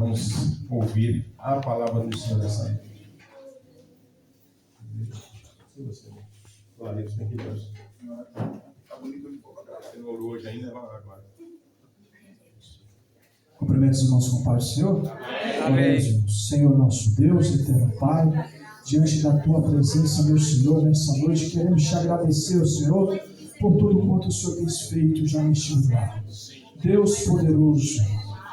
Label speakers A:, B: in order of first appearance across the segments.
A: vamos ouvir a palavra do Senhor nessa noite. Glória a Deus, tem que ir. Tá bonito de pouco, você não orou hoje ainda, vai lá agora.
B: Cumprimento os irmãos com o Pai do Senhor. Amém. Senhor nosso Deus, eterno Pai, diante da Tua presença, meu Senhor, nessa noite, queremos te agradecer, Senhor, por tudo quanto o Senhor tem feito já neste lugar. Deus poderoso,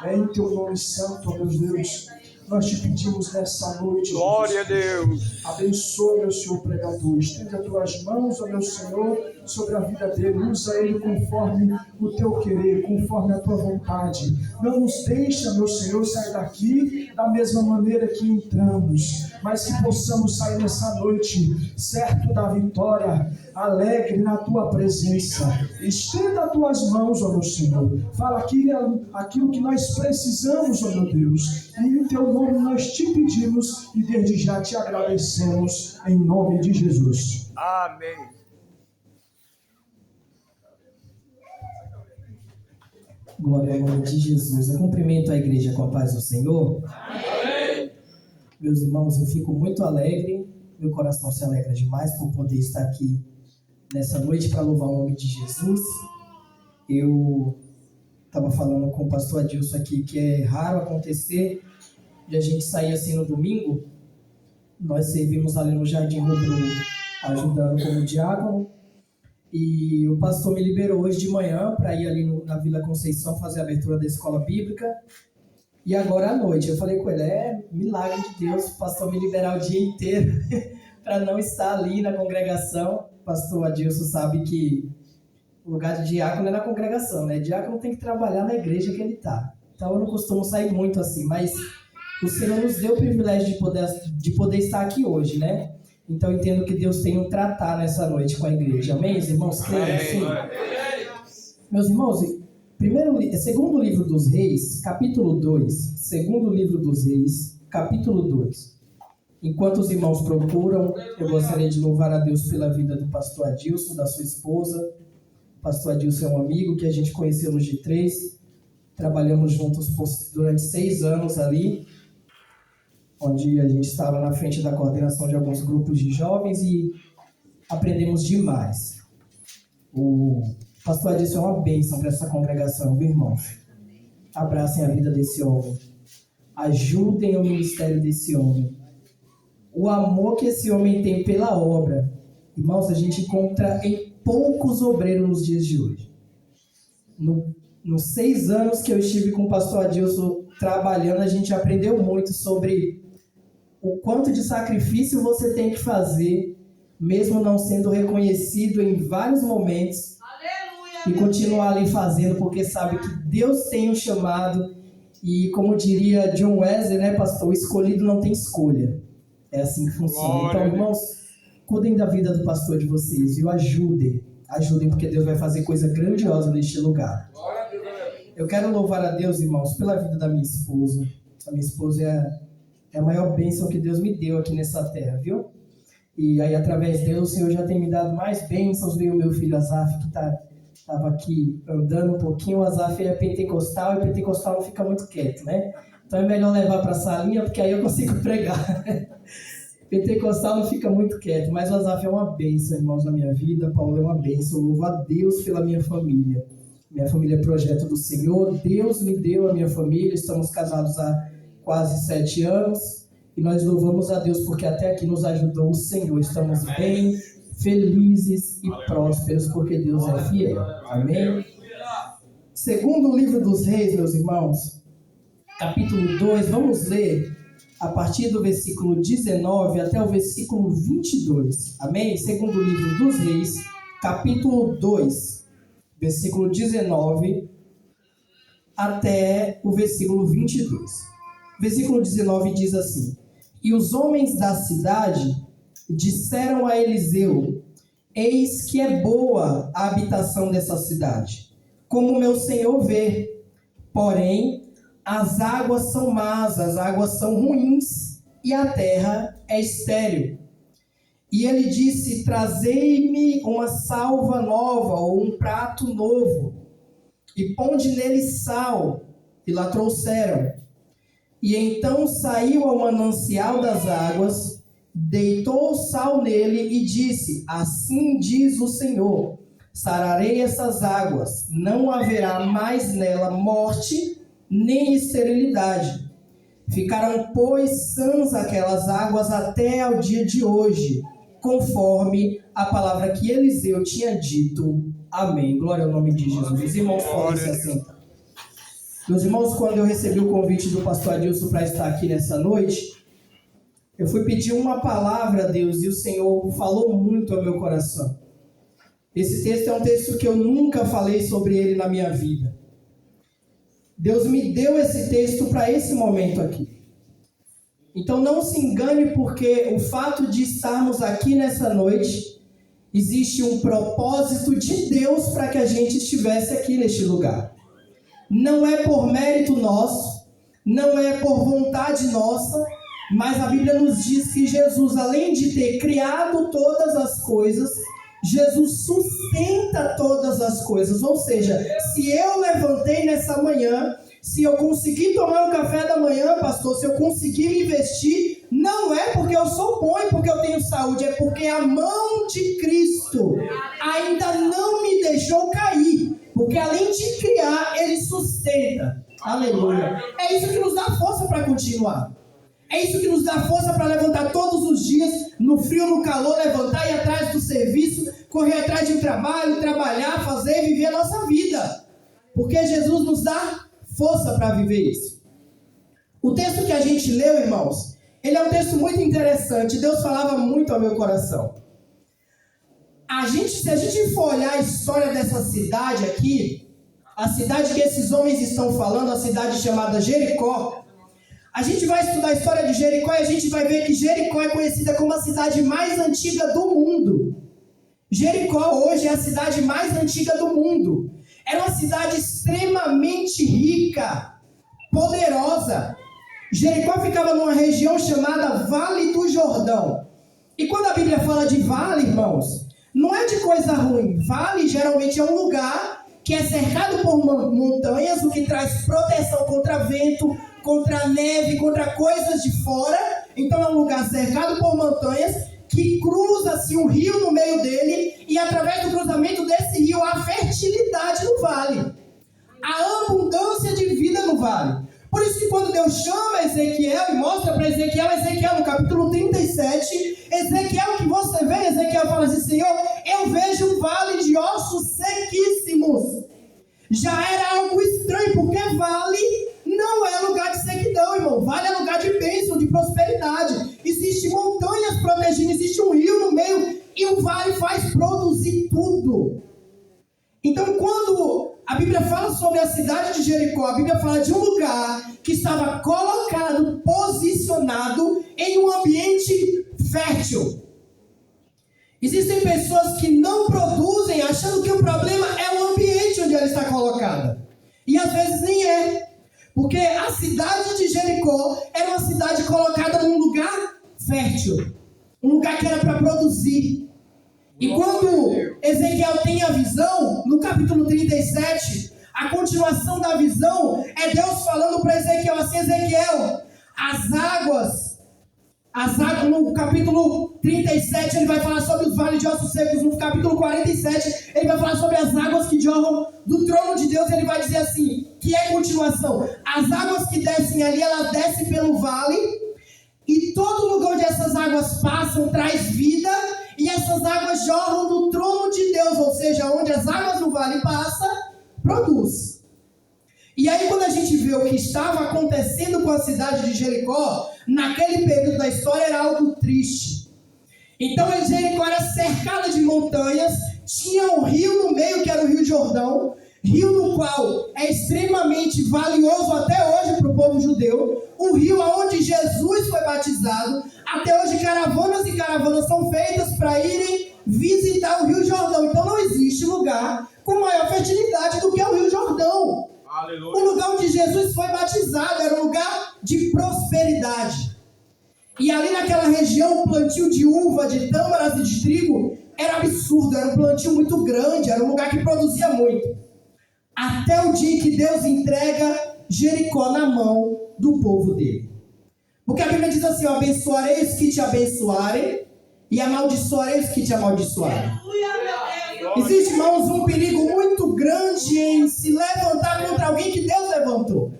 B: é em Teu nome santo, ó meu Deus, nós te pedimos nessa noite.
C: Glória a Deus.
B: Abençoe, meu Senhor pregador. Estenda as tuas mãos, ó meu Senhor, sobre a vida dele. Usa ele conforme o teu querer, conforme a tua vontade. Não nos deixa, meu Senhor, sair daqui da mesma maneira que entramos, mas que possamos sair nessa noite certo da vitória, alegre na tua presença. Estenda as tuas mãos, ó meu Senhor. Fala aquilo que nós precisamos, ó meu Deus. E em teu nome nós te pedimos e desde já te agradecemos, em nome de Jesus.
C: Amém.
D: Glória ao nome de Jesus. Eu cumprimento a igreja com a paz do Senhor.
C: Amém.
D: Meus irmãos, eu fico muito alegre, meu coração se alegra demais por poder estar aqui nessa noite para louvar o nome de Jesus. Eu estava falando com o pastor Adilson aqui que é raro acontecer de a gente sair assim no domingo. Nós servimos ali no Jardim Rubro, ajudando como diácono, e o pastor me liberou hoje de manhã para ir ali na Vila Conceição fazer a abertura da escola bíblica. E agora à noite, eu falei com ele, é milagre de Deus, o pastor me liberar o dia inteiro para não estar ali na congregação. O pastor Adilson sabe que o lugar de diácono é na congregação, né? Diácono tem que trabalhar na igreja que ele está. Então eu não costumo sair muito assim, mas o Senhor nos deu o privilégio de poder estar aqui hoje, né? Então eu entendo que Deus tem um tratar nessa noite com a igreja. Amém, irmãos? Creem assim? Meus irmãos, segundo livro dos Reis, capítulo 2. Segundo livro dos Reis, capítulo 2. Enquanto os irmãos procuram, eu gostaria de louvar a Deus pela vida do pastor Adilson, da sua esposa. O pastor Adilson é um amigo que a gente conheceu no G3. Trabalhamos juntos durante 6 anos ali, onde a gente estava na frente da coordenação de alguns grupos de jovens e aprendemos demais. O pastor Adilson é uma bênção para essa congregação, viu, irmãos? Abracem a vida desse homem. Ajudem o ministério desse homem. O amor que esse homem tem pela obra, irmãos, a gente encontra em poucos obreiros nos dias de hoje. Nos 6 anos que eu estive com o pastor Adilson trabalhando, a gente aprendeu muito sobre o quanto de sacrifício você tem que fazer, mesmo não sendo reconhecido em vários momentos. Aleluia, e continuar ali fazendo, porque sabe que Deus tem um chamado. E como diria John Wesley, né, pastor? O escolhido não tem escolha. É assim que funciona.
C: Glória.
D: Então, irmãos, cuidem da vida do pastor de vocês, viu? Ajudem, porque Deus vai fazer coisa grandiosa neste lugar. Eu quero louvar a Deus, irmãos, pela vida da minha esposa. A minha esposa é a maior bênção que Deus me deu aqui nessa terra, viu? E aí, através dele, o Senhor já tem me dado mais bênçãos. Veio o meu filho Azaf, que estava aqui andando um pouquinho. O Azaf é pentecostal, e pentecostal não fica muito quieto, né? Então é melhor levar para a salinha, porque aí eu consigo pregar. Pentecostal não fica muito quieto, mas o Azaf é uma bênção, irmãos, na minha vida. Paulo é uma bênção. Eu louvo a Deus pela minha família. Minha família é projeto do Senhor. Deus me deu a minha família. Estamos casados há quase 7 anos. E nós louvamos a Deus porque até aqui nos ajudou o Senhor. Estamos bem, felizes e prósperos porque Deus é fiel. Amém? Segundo o livro dos Reis, meus irmãos, capítulo 2, vamos ler a partir do versículo 19 até o versículo 22. Amém? Segundo o livro dos Reis, capítulo 2, versículo 19 até o versículo 22. Versículo 19 diz assim: E os homens da cidade disseram a Eliseu: Eis que é boa a habitação dessa cidade, como meu senhor vê. Porém, as águas são más, as águas são ruins, e a terra é estéril. E ele disse: Trazei-me uma salva nova, ou um prato novo, e ponde nele sal. E lá trouxeram. E então saiu ao manancial das águas, deitou sal nele e disse: assim diz o Senhor, sararei essas águas, não haverá mais nela morte nem esterilidade. Ficaram, pois, sãs aquelas águas até ao dia de hoje, conforme a palavra que Eliseu tinha dito. Amém. Glória ao nome de Jesus. Os irmãos podem se assentar. Meus irmãos, quando eu recebi o convite do pastor Adilson para estar aqui nessa noite, eu fui pedir uma palavra a Deus e o Senhor falou muito ao meu coração. Esse texto é um texto que eu nunca falei sobre ele na minha vida. Deus me deu esse texto para esse momento aqui. Então não se engane, porque o fato de estarmos aqui nessa noite, existe um propósito de Deus para que a gente estivesse aqui neste lugar. Não é por mérito nosso, não é por vontade nossa, mas a Bíblia nos diz que Jesus, além de ter criado todas as coisas, Jesus sustenta todas as coisas. Ou seja, se eu levantei nessa manhã, se eu conseguir tomar um café da manhã, pastor, se eu conseguir me vestir, não é porque eu sou bom e porque eu tenho saúde, é porque a mão de Cristo ainda não me deixou cair. Porque além de criar, Ele sustenta. Aleluia. É isso que nos dá força para continuar. É isso que nos dá força para levantar todos os dias, no frio, no calor, levantar e ir atrás do serviço, correr atrás de um trabalho, trabalhar, fazer, viver a nossa vida. Porque Jesus nos dá força para viver isso. O texto que a gente leu, irmãos, ele é um texto muito interessante. Deus falava muito ao meu coração. Se a gente for olhar a história dessa cidade aqui, a cidade que esses homens estão falando, a cidade chamada Jericó, a gente vai estudar a história de Jericó e a gente vai ver que Jericó é conhecida como a cidade mais antiga do mundo. Jericó hoje é a cidade mais antiga do mundo. Era uma cidade extremamente rica, poderosa. Jericó ficava numa região chamada Vale do Jordão. E quando a Bíblia fala de vale, irmãos, não é de coisa ruim. Vale geralmente é um lugar que é cercado por montanhas, o que traz proteção contra vento, contra neve, contra coisas de fora. Então é um lugar cercado por montanhas, que cruza-se um rio no meio dele, e através do cruzamento desse rio há fertilidade no vale, há abundância de vida no vale. Por isso que quando Deus chama Ezequiel e mostra para Ezequiel no capítulo 37, Ezequiel, que você vê, Ezequiel fala assim: Senhor, eu vejo um vale de ossos sequíssimos. Já era algo estranho, porque vale não é lugar de sequidão, irmão. Vale é lugar de bênção, de prosperidade. Existem montanhas protegendo, existe um rio no meio, e o vale faz produzir tudo. Então, quando a Bíblia fala sobre a cidade de Jericó, a Bíblia fala de um lugar que estava colocado, posicionado em um ambiente fértil. Existem pessoas que não produzem achando que o problema é o ambiente onde ela está colocada. E às vezes nem é. Porque a cidade de Jericó era uma cidade colocada num lugar fértil. Um lugar que era para produzir. E quando Ezequiel tem a visão, no capítulo 37, a continuação da visão é Deus falando para Ezequiel assim: Ezequiel, as águas, no capítulo 37 ele vai falar sobre os vales de ossos secos, no capítulo 47 ele vai falar sobre as águas que jorram do trono de Deus. Ele vai dizer assim, que é continuação: as águas que descem ali, elas descem pelo vale, e todo lugar onde essas águas passam traz vida, e essas águas jorram do trono de Deus, ou seja, onde as águas do vale passam, produz. E aí quando a gente vê o que estava acontecendo com a cidade de Jericó, naquele período da história era algo triste. Então Jericó era cercada de montanhas, tinha um rio no meio que era o Rio Jordão, rio no qual é extremamente valioso até hoje para o povo judeu, o rio onde Jesus foi batizado. Até hoje caravanas e caravanas são feitas para irem visitar o Rio Jordão. Então não existe lugar com maior fertilidade do que o Rio Jordão. Aleluia. O lugar onde Jesus foi batizado era um lugar de prosperidade. E ali naquela região, o plantio de uva, de tâmaras e de trigo era absurdo, era um plantio muito grande, era um lugar que produzia muito. Até o dia que Deus entrega Jericó na mão do povo dele. Porque a Bíblia diz assim, eu abençoarei os que te abençoarem e amaldiçoarei os que te amaldiçoarem. Existe, irmãos, um perigo muito grande em se levantar contra alguém que Deus levantou.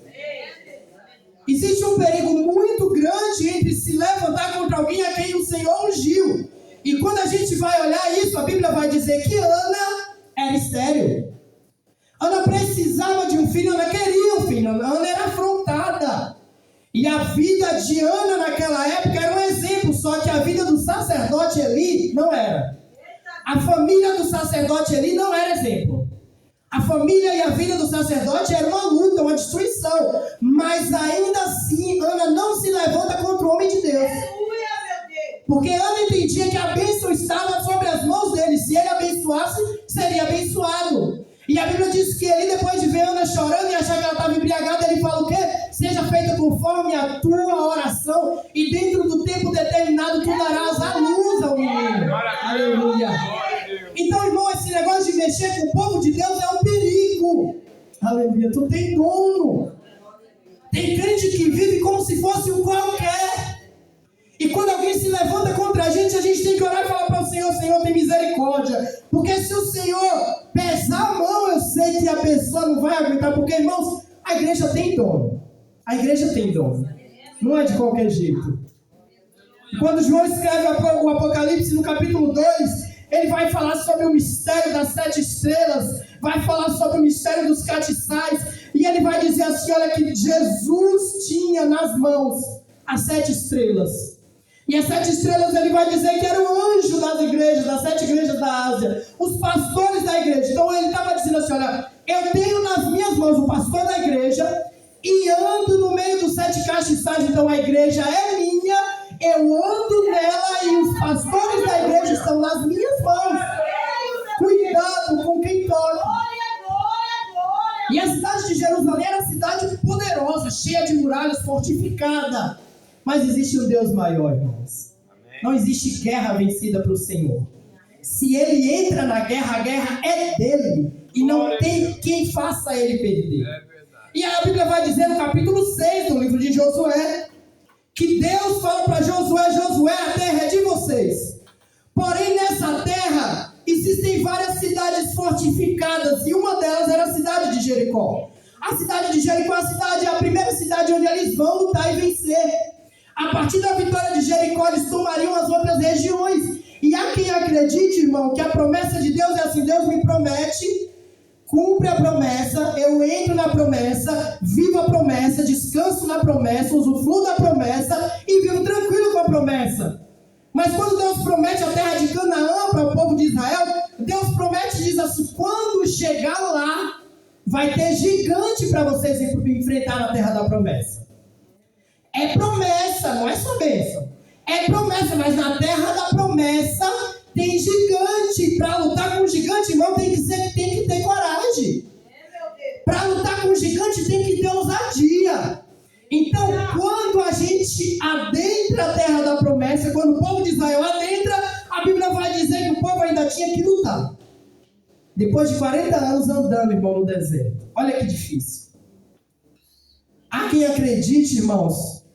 D: Existe um perigo muito grande entre se levantar contra alguém a quem o Senhor ungiu. E quando a gente vai olhar isso, a Bíblia vai dizer que Ana era estéril. Ana precisava de um filho, Ana queria um filho, Ana era afrontada. E a vida de Ana naquela época era um exemplo, só que a vida do sacerdote Eli não era. A família do sacerdote Eli não era exemplo. A família e a vida do sacerdote era uma luta, uma destruição. Mas ainda assim, Ana não se levanta contra o homem de Deus. Porque Ana entendia que a bênção estava sobre as mãos dele. Se ele abençoasse, seria abençoado. E a Bíblia diz que ele, depois de ver Ana chorando e achar que ela estava embriagada, ele fala o quê? Seja feita conforme a tua oração, e dentro do tempo determinado tu darás a luz ao menino. Aleluia. Então, irmão, esse negócio de mexer com o povo de Deus é um perigo. Aleluia. Tu tem dono. Tem crente que vive como se fosse um qualquer. E quando alguém se levanta contra a gente tem que orar e falar para o Senhor, Senhor, tem misericórdia. Porque se o Senhor pesar a mão, eu sei que a pessoa não vai aguentar. Porque, irmãos, a igreja tem dono. A igreja tem dono. Não é de qualquer jeito. Quando João escreve o Apocalipse no capítulo 2, ele vai falar sobre o mistério das 7 estrelas, vai falar sobre o mistério dos castiçais, e ele vai dizer assim, olha, que Jesus tinha nas mãos as 7 estrelas. E as 7 estrelas ele vai dizer que era o anjo das igrejas, das 7 igrejas da Ásia, os pastores da igreja. Então ele estava dizendo assim, olha, eu tenho nas minhas mãos o pastor da igreja e ando no meio dos 7 castiçais, então a igreja é minha, eu ando nela e os pastores da igreja estão nas minhas mãos. Cuidado com quem toca. E a cidade de Jerusalém era uma cidade poderosa, cheia de muralhas, fortificada. Mas existe um Deus maior, irmãos. Amém. Não existe guerra vencida para o Senhor. Se ele entra na guerra, a guerra é dele. E não tem quem faça ele perder. E a Bíblia vai dizer no capítulo 6 do livro de Josué, que Deus fala para Josué, Josué, a terra é de vocês. Porém, nessa terra, existem várias cidades fortificadas. E uma delas era a cidade de Jericó. A cidade de Jericó é a primeira cidade onde eles vão lutar e vencer. A partir da vitória de Jericó, eles tomariam as outras regiões. E há quem acredite, irmão, que a promessa de Deus é assim, Deus me promete, cumpre a promessa, eu entro na promessa, vivo a promessa, descanso na promessa, usufruo da promessa e vivo tranquilo com a promessa. Mas quando Deus promete a terra de Canaã para o povo de Israel, Deus promete e diz assim, quando chegar lá, vai ter gigante para vocês enfrentar na terra da promessa. É promessa, não é só bênção. É promessa, mas na terra da promessa tem gigante. Para lutar com o gigante, irmão, tem que ter coragem. Para lutar com o gigante, tem que ter ousadia. Então, quando a gente adentra a terra da promessa, quando o povo de Israel adentra, a Bíblia vai dizer que o povo ainda tinha que lutar. Depois de 40 anos andando, irmão, no deserto. Olha que difícil. Há quem acredite, irmãos,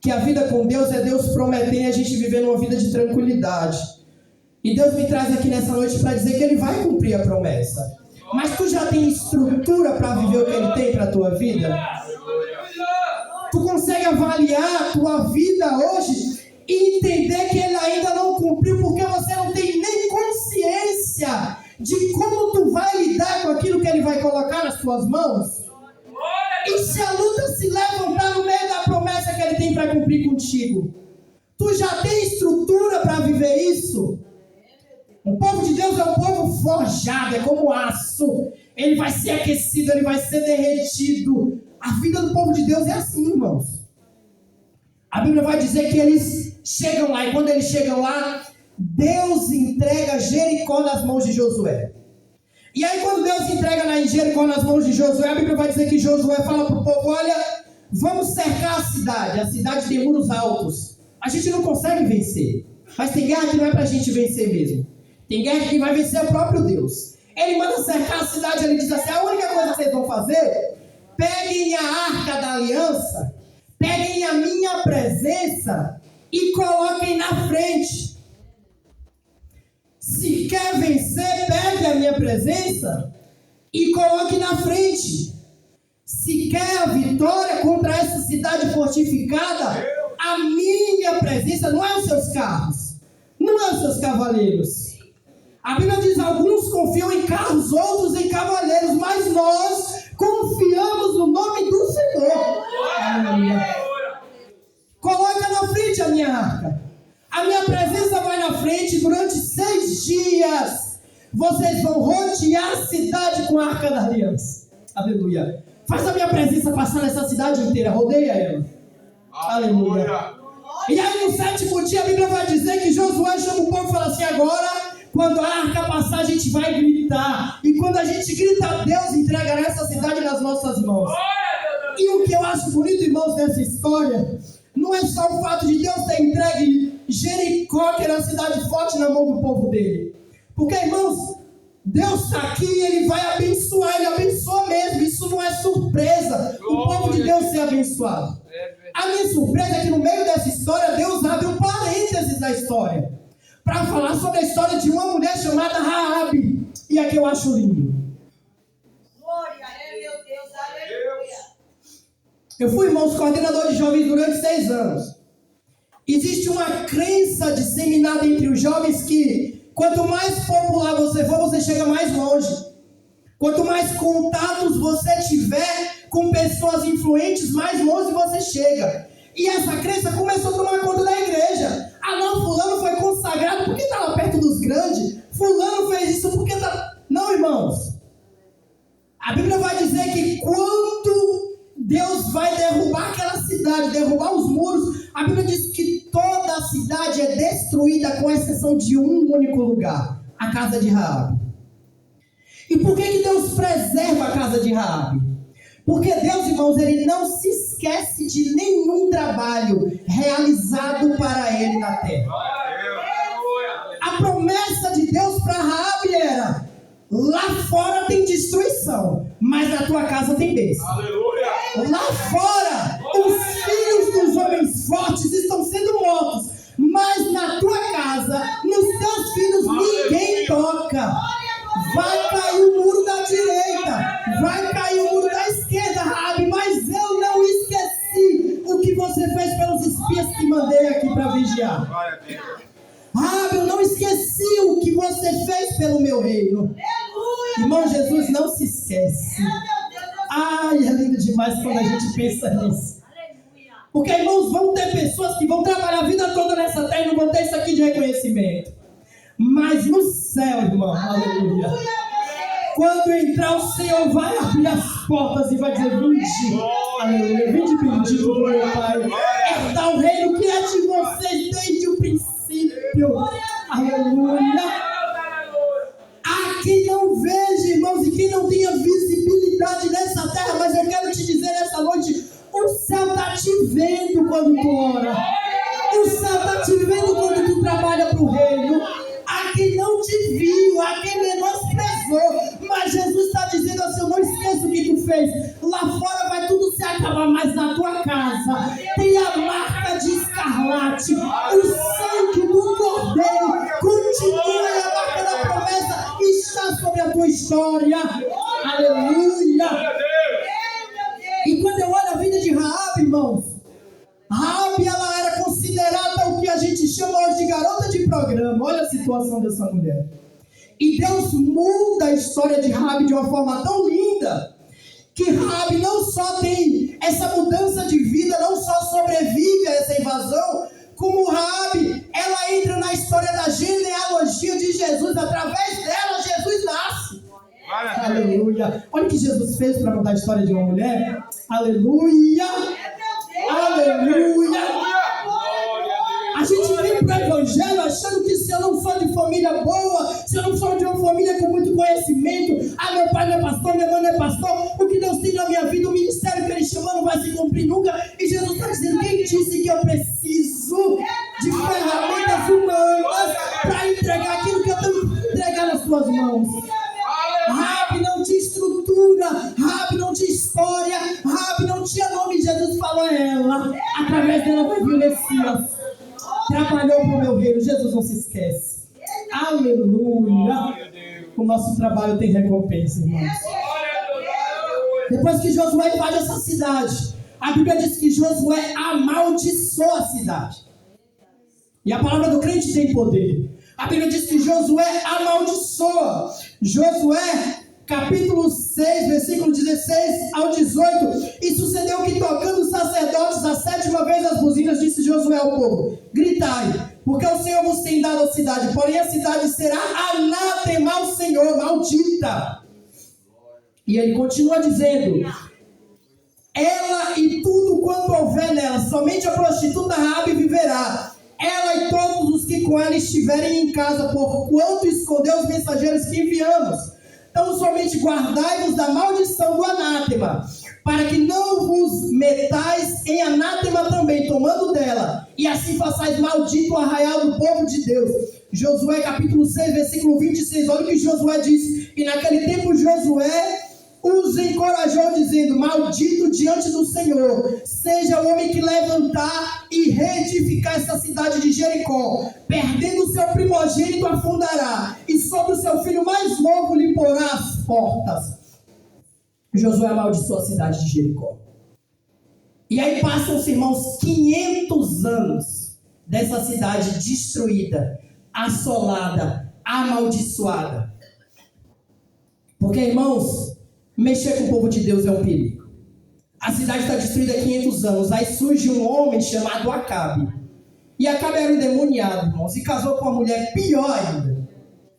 D: que a vida com Deus é Deus prometendo e a gente viver numa vida de tranquilidade. E Deus me traz aqui nessa noite para dizer que Ele vai cumprir a promessa. Mas tu já tem estrutura para viver o que Ele tem para a tua vida? Tu consegue avaliar a tua vida hoje e entender que Ele ainda não cumpriu porque você não tem nem consciência de como tu vai lidar com aquilo que Ele vai colocar nas tuas mãos? E se a luta se levantar no meio da promessa que Ele tem para cumprir contigo, tu já tem estrutura para viver isso? O povo de Deus é um povo forjado, é como aço. Ele vai ser aquecido, ele vai ser derretido. A vida do povo de Deus é assim, irmãos. A Bíblia vai dizer que eles chegam lá, e quando eles chegam lá, Deus entrega Jericó nas mãos de Josué. E aí quando Deus entrega Jericó nas mãos de Josué, a Bíblia vai dizer que Josué fala para o povo, olha, vamos cercar a cidade tem muros altos, a gente não consegue vencer, mas tem guerra que não é para a gente vencer mesmo, tem guerra que vai vencer o próprio Deus. Ele manda cercar a cidade, ele diz assim, a única coisa que vocês vão fazer, peguem a arca da aliança, peguem a minha presença e coloquem na frente. Se quer vencer, pegue a minha presença e coloque na frente. Se quer a vitória contra essa cidade fortificada, a minha presença, não é os seus carros, não é os seus cavaleiros. A Bíblia diz: alguns confiam em carros, outros em cavaleiros, mas nós confiamos no nome do Senhor. Aleluia. Coloca na frente a minha arca. A minha presença vai na frente. Durante 6 dias vocês vão rodear a cidade com a arca da aliança. Aleluia. Faz a minha presença passar nessa cidade inteira. Rodeia ela. Aleluia. E aí no 7º dia a Bíblia vai dizer que Josué chama o povo e fala assim: agora, quando a arca passar, a gente vai gritar. E quando a gente grita, Deus entregará essa cidade nas nossas mãos. E o que eu acho bonito, irmãos, dessa história, não é só o fato de Deus ter entregue Jericó, que era uma cidade forte, na mão do povo dele. Porque, irmãos, Deus está aqui e Ele vai abençoar. Ele abençoa mesmo. Isso não é surpresa. O povo de Deus ser abençoado. A minha surpresa é que no meio dessa história, Deus abre um parênteses da história para falar sobre a história de uma mulher chamada Raabe. E aqui eu acho lindo.
E: Glória a meu Deus, aleluia.
D: Eu fui, irmãos, coordenador de jovens durante 6 anos. Existe uma crença disseminada entre os jovens que quanto mais popular você for, você chega mais longe. Quanto mais contatos você tiver com pessoas influentes, mais longe você chega. E essa crença começou a tomar conta da igreja. Ah não, fulano foi consagrado porque estava perto dos grandes. Fulano fez isso porque está... Não, irmãos. A Bíblia vai dizer que quando Deus vai derrubar aquela cidade, derrubar os muros, a Bíblia diz que toda a cidade é destruída com exceção de um único lugar, a casa de Raabe. E por que Deus preserva a casa de Raabe? Porque Deus, irmãos, Ele não se esquece de nenhum trabalho realizado para Ele na terra. A promessa de Deus para Raabe era: lá fora tem destruição, mas na tua casa tem bênção. Lá fora, os filhos dos homens fortes estão sendo mortos, mas na tua casa, nos teus filhos, ninguém toca. Vai cair o muro da direita, vai cair o muro da esquerda, Raabe, mas eu não esqueci o que você fez pelos espias que mandei aqui para vigiar. Raabe, eu não esqueci o que você fez pelo meu reino. Irmão, Jesus não se esquece. Ai, é lindo demais quando a gente pensa nisso. Porque, irmãos, vão ter pessoas que vão trabalhar a vida toda nessa terra e não vão ter isso aqui de reconhecimento. Mas no céu, irmão, aleluia, quando entrar, o Senhor vai abrir as portas e vai dizer: vinde, aleluia, vinde bendito do meu Pai. Está o reino que é de vocês desde o princípio. Aleluia. Há quem não veja, irmãos, e quem não tenha visibilidade nessa terra, mas eu quero te dizer nessa noite: o céu está te vendo quando tu ora. O céu está te vendo quando tu trabalha para o reino. Há quem não te viu, há quem menosprezou, mas Jesus está dizendo assim: eu não esqueço o que tu fez. Lá fora vai tudo se acabar, mas na tua casa tem a marca de escarlate, o sangue do Cordeiro continua, e a marca da promessa está sobre a tua história. Aleluia. E quando eu olho a vida de Raabe, irmãos, Raabe, ela era considerada o que a gente chama hoje de garota de programa. Olha a situação dessa mulher. E Deus muda a história de Raabe de uma forma tão linda, que Raabe não só tem essa mudança de vida, não só sobrevive a essa invasão, como Raabe, ela entra na história da genealogia de Jesus. Através dela, Jesus nasce. Aleluia. Olha o que Jesus fez para mudar a história de uma mulher. Aleluia. Aleluia. A gente vem para o Evangelho achando que se eu não sou de família boa, se eu não sou de uma família com muito conhecimento, meu pai não é pastor, minha mãe não é pastor, o que Deus tem na minha vida, o ministério que Ele chamou não vai se cumprir nunca. E Jesus está dizendo: quem disse que eu preciso de ferramentas humanas para entregar aquilo que eu tenho que entregar nas tuas mãos? Raabe não tinha estrutura, Raabe não tinha história, Raabe não tinha nome. Jesus falou a ela: Josué foi Messias, trabalhou para o meu reino. Jesus não se esquece. Aleluia. O nosso trabalho tem recompensa, irmãos. Depois que Josué invade essa cidade, a Bíblia diz que Josué amaldiçoou a cidade. E a palavra do crente tem poder. A Bíblia diz que Josué amaldiçoa. Josué, capítulo 6, versículo 16 ao 18. E sucedeu que, tocando os sacerdotes a 7ª vez as buzinas, disse Josué ao povo: gritai, porque o Senhor vos tem dado a cidade. Porém a cidade será anátema ao Senhor, maldita. E ele continua dizendo: ela e tudo quanto houver nela, somente a prostituta Raabe viverá, ela e todos os que com ela estiverem em casa, porquanto escondeu os mensageiros que enviamos. Então somente guardai-vos da maldição do anátema, para que não vos metais em anátema também, tomando dela, e assim façais maldito o arraial do povo de Deus. Josué capítulo 6, versículo 26, olha o que Josué diz. E naquele tempo Josué os encorajou, dizendo: maldito diante do Senhor seja o homem que levantar e reedificar essa cidade de Jericó. Perdendo o seu primogênito afundará, e sobre o seu filho mais novo lhe porá as portas. Josué amaldiçoou a cidade de Jericó. E aí passam-se, irmãos, 500 anos dessa cidade destruída, assolada, amaldiçoada. Porque, irmãos, mexer com o povo de Deus é um perigo. A cidade está destruída há 500 anos. Aí surge um homem chamado Acabe. E Acabe era endemoniado, irmãos, e casou com uma mulher pior ainda.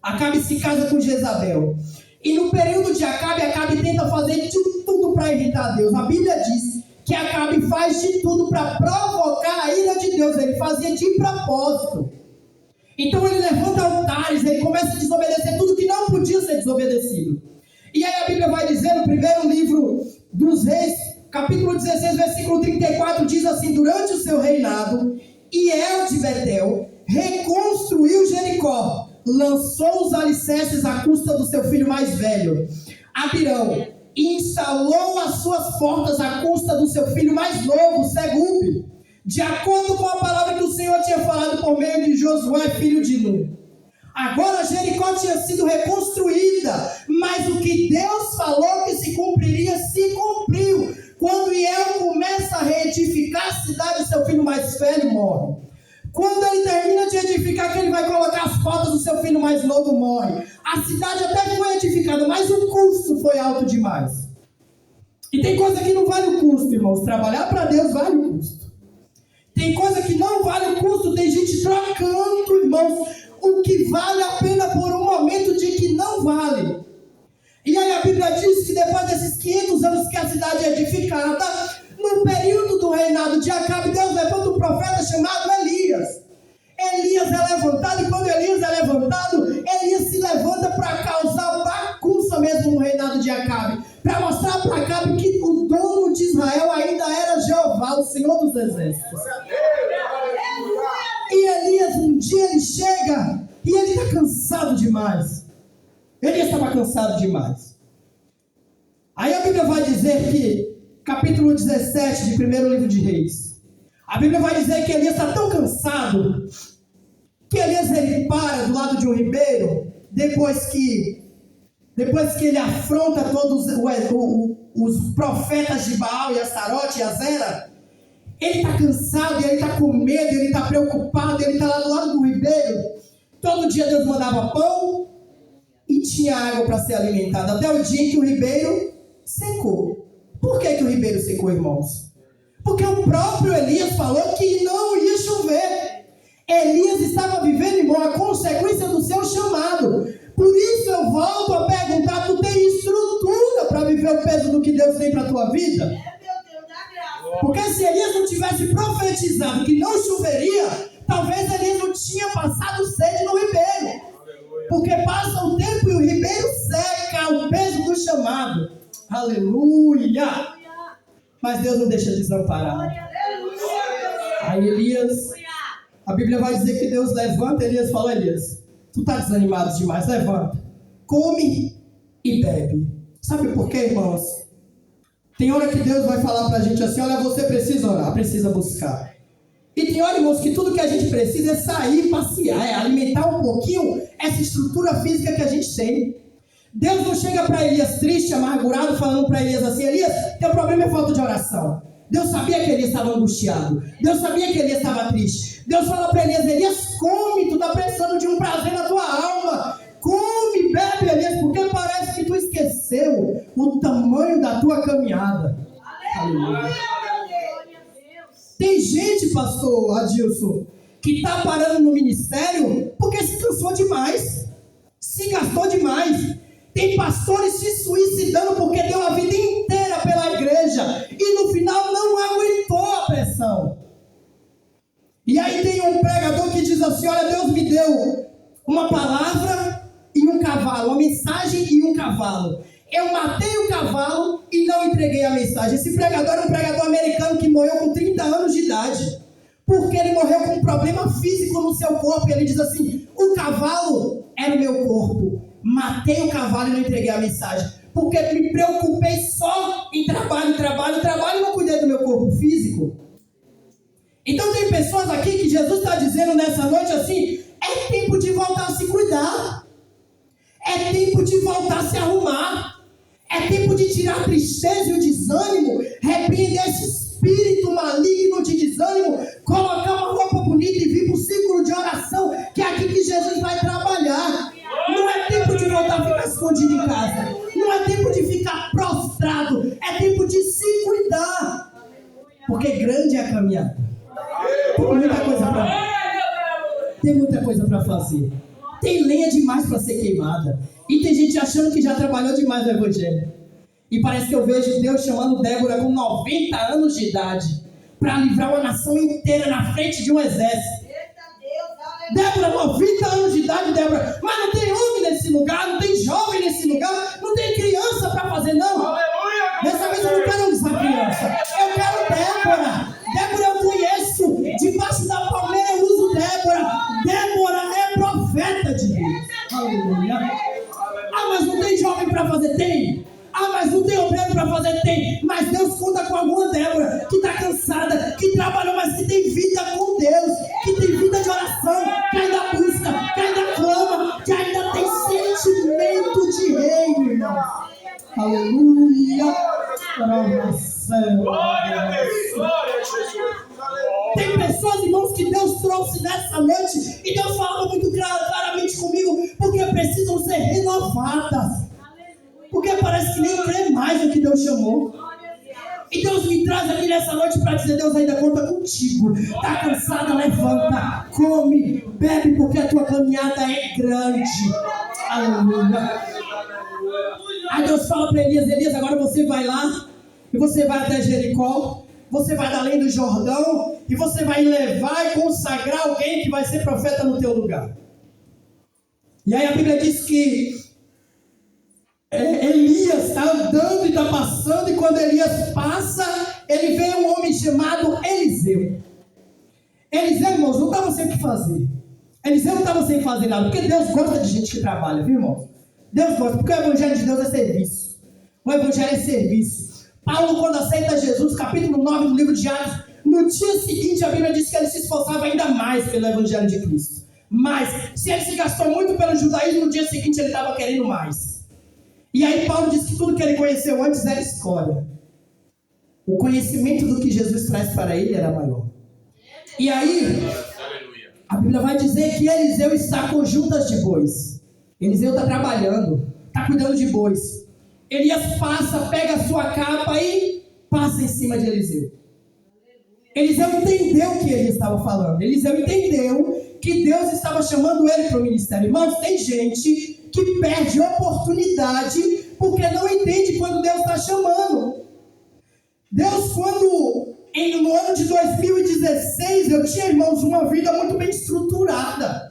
D: Acabe se casa com Jezabel. E no período de Acabe, Acabe tenta fazer de tudo para irritar Deus. A Bíblia diz que Acabe faz de tudo para provocar a ira de Deus. Ele fazia de propósito. Então ele levanta altares, ele começa a desobedecer tudo que não podia ser desobedecido. E aí a Bíblia vai dizer no primeiro livro dos Reis, capítulo 16, versículo 34, diz assim: durante o seu reinado, Hiel de Betel reconstruiu Jericó, lançou os alicerces à custa do seu filho mais velho, Abirão, e instalou as suas portas à custa do seu filho mais novo, Segube, de acordo com a palavra que o Senhor tinha falado por meio de Josué, filho de Nun. Agora Jericó tinha sido reconstruída, mas o que Deus falou que se cumpriria, se cumpriu. Quando Hiel começa a reedificar a cidade, seu filho mais velho morre. Quando ele termina de edificar, que ele vai colocar as portas do seu filho mais novo, morre. A cidade até foi edificada, mas o custo foi alto demais. E tem coisa que não vale o custo, irmãos. Trabalhar para Deus vale o custo. Tem coisa que não vale o custo. Tem gente trocando, irmãos, o que vale a pena por um momento de que não vale. E aí a Bíblia diz que depois desses 500 anos que a cidade é edificada, no período do reinado de Acabe, Deus levanta um profeta chamado Elias. Elias é levantado, e quando Elias é levantado, Elias se levanta para causar bagunça mesmo no reinado de Acabe, para mostrar para Acabe que o dono de Israel ainda era Jeová, o Senhor dos Exércitos. E Elias, um dia ele chega e ele está cansado demais. Elias estava cansado demais. Aí a Bíblia vai dizer que, capítulo 17 de primeiro livro de Reis, a Bíblia vai dizer que Elias está tão cansado que Elias ele para do lado de um ribeiro, depois que ele afronta todos os profetas de Baal e Astarote e Azera. Ele está cansado, ele está com medo, ele está preocupado, ele está lá do lado do ribeiro. Todo dia Deus mandava pão e tinha água para ser alimentado, até o dia em que o ribeiro secou. Por que o ribeiro secou, irmãos? Porque o próprio Elias falou que não ia chover. Elias estava vivendo, irmão, a consequência do seu chamado. Por isso eu volto a perguntar: tu tem estrutura para viver o peso do que Deus tem para a tua vida? Porque se Elias não tivesse profetizado que não choveria, talvez Elias não tinha passado sede no ribeiro. Porque passa o tempo e o ribeiro seca, o peso do chamado. Aleluia! Mas Deus não deixa desamparado. Aí Elias, a Bíblia vai dizer que Deus levanta. Elias falou: Elias, tu está desanimado demais, levanta, come e bebe. Sabe por quê, irmãos? Tem hora que Deus vai falar para a gente assim: olha, você precisa orar, precisa buscar. tem hora, irmãos, que tudo que a gente precisa é sair, passear, é alimentar um pouquinho essa estrutura física que a gente tem. Deus não chega para Elias triste, amargurado, falando para Elias assim: Elias, teu problema é falta de oração. Deus sabia que Elias estava angustiado. Deus sabia que Elias estava triste. Deus fala para Elias: Elias, come, tu está precisando de um prazer na tua alma. Come, bebe, Elias, porque parece que tu esqueceu o tamanho da tua caminhada. Aleluia. Tem gente, pastor Adilson, que está parando no ministério porque se cansou demais, se gastou demais. Tem pastores se suicidando porque deu a vida inteira pela igreja e no final não aguentou a pressão. E aí tem um pregador que diz assim: olha, Deus me deu uma palavra e um cavalo, uma mensagem e um cavalo. Eu matei o cavalo e não entreguei a mensagem. Esse pregador era um pregador americano que morreu com 30 anos de idade, porque ele morreu com um problema físico no seu corpo. E ele diz assim: o cavalo era o meu corpo, matei o cavalo e não entreguei a mensagem, porque me preocupei só em trabalho e não cuidei do meu corpo físico. Então tem pessoas aqui que Jesus está dizendo nessa noite assim: é tempo de voltar a se cuidar, é tempo de voltar a se arrumar, é tempo de tirar a tristeza e o desânimo, repreender esse espírito maligno de desânimo, colocar uma roupa bonita e vir para o círculo de oração, que é aqui que Jesus vai trabalhar. Não é tempo de voltar a ficar escondido em casa, não é tempo de ficar prostrado, é tempo de se cuidar, porque grande é a caminhada. Tem muita coisa para fazer, tem lenha demais para ser queimada, e tem gente achando que já trabalhou demais no evangelho. E parece que eu vejo Deus chamando Débora com 90 anos de idade para livrar uma nação inteira na frente de um exército. Débora, 90 anos de idade, Débora, mas não tem homem nesse lugar, não tem jovem nesse lugar, não tem criança para fazer, não. Aleluia! Dessa vez eu não quero usar criança, eu quero Débora. Débora eu conheço, debaixo da palmeira eu uso Débora. Débora é profeta de Deus. Aleluia! Ah, mas não tem jovem para fazer? Tem. Ah, mas não tem obreiro para fazer? Tem. Mas Deus conta com alguma Débora que está cansada, que trabalhou, mas que tem vida com Deus, que tem vida de oração, que ainda busca, que ainda clama, que ainda tem sentimento de reino, irmão. Aleluia!
A: Glória a Deus! Glória a Jesus!
D: Tem pessoas, irmãos, que Deus trouxe nessa noite e Deus falava muito claramente comigo, porque precisam ser renovadas. Porque parece que nem crê mais no que Deus chamou. E Deus me traz aqui nessa noite para dizer: Deus ainda conta contigo. Está cansada? Levanta, come, bebe, porque a tua caminhada é grande. Aleluia. Aí Deus fala para Elias: Elias, agora você vai lá e você vai até Jericó. Você vai além do Jordão e você vai levar e consagrar alguém que vai ser profeta no teu lugar. E aí a Bíblia diz que Elias está andando e está passando, e quando Elias passa, ele vê um homem chamado Eliseu. Eliseu, irmãos, não estava sem o que fazer. Eliseu não estava sem fazer nada, porque Deus gosta de gente que trabalha, viu, irmãos? Deus gosta, porque o evangelho de Deus é serviço. O evangelho é serviço. Paulo, quando aceita Jesus, capítulo 9 do livro de Atos, no dia seguinte a Bíblia diz que ele se esforçava ainda mais pelo evangelho de Cristo. Mas, se ele se gastou muito pelo judaísmo, no dia seguinte ele estava querendo mais. E aí Paulo diz que tudo que ele conheceu antes era escória. O conhecimento do que Jesus traz para ele era maior. E aí, a Bíblia vai dizer que Eliseu está com juntas de bois. Eliseu está trabalhando, está cuidando de bois. Elias passa, pega a sua capa e passa em cima de Eliseu. Eliseu entendeu o que ele estava falando. Eliseu entendeu que Deus estava chamando ele para o ministério. Irmãos, tem gente que perde oportunidade porque não entende quando Deus está chamando. Deus, quando no ano de 2016 eu tinha, irmãos, uma vida muito bem estruturada.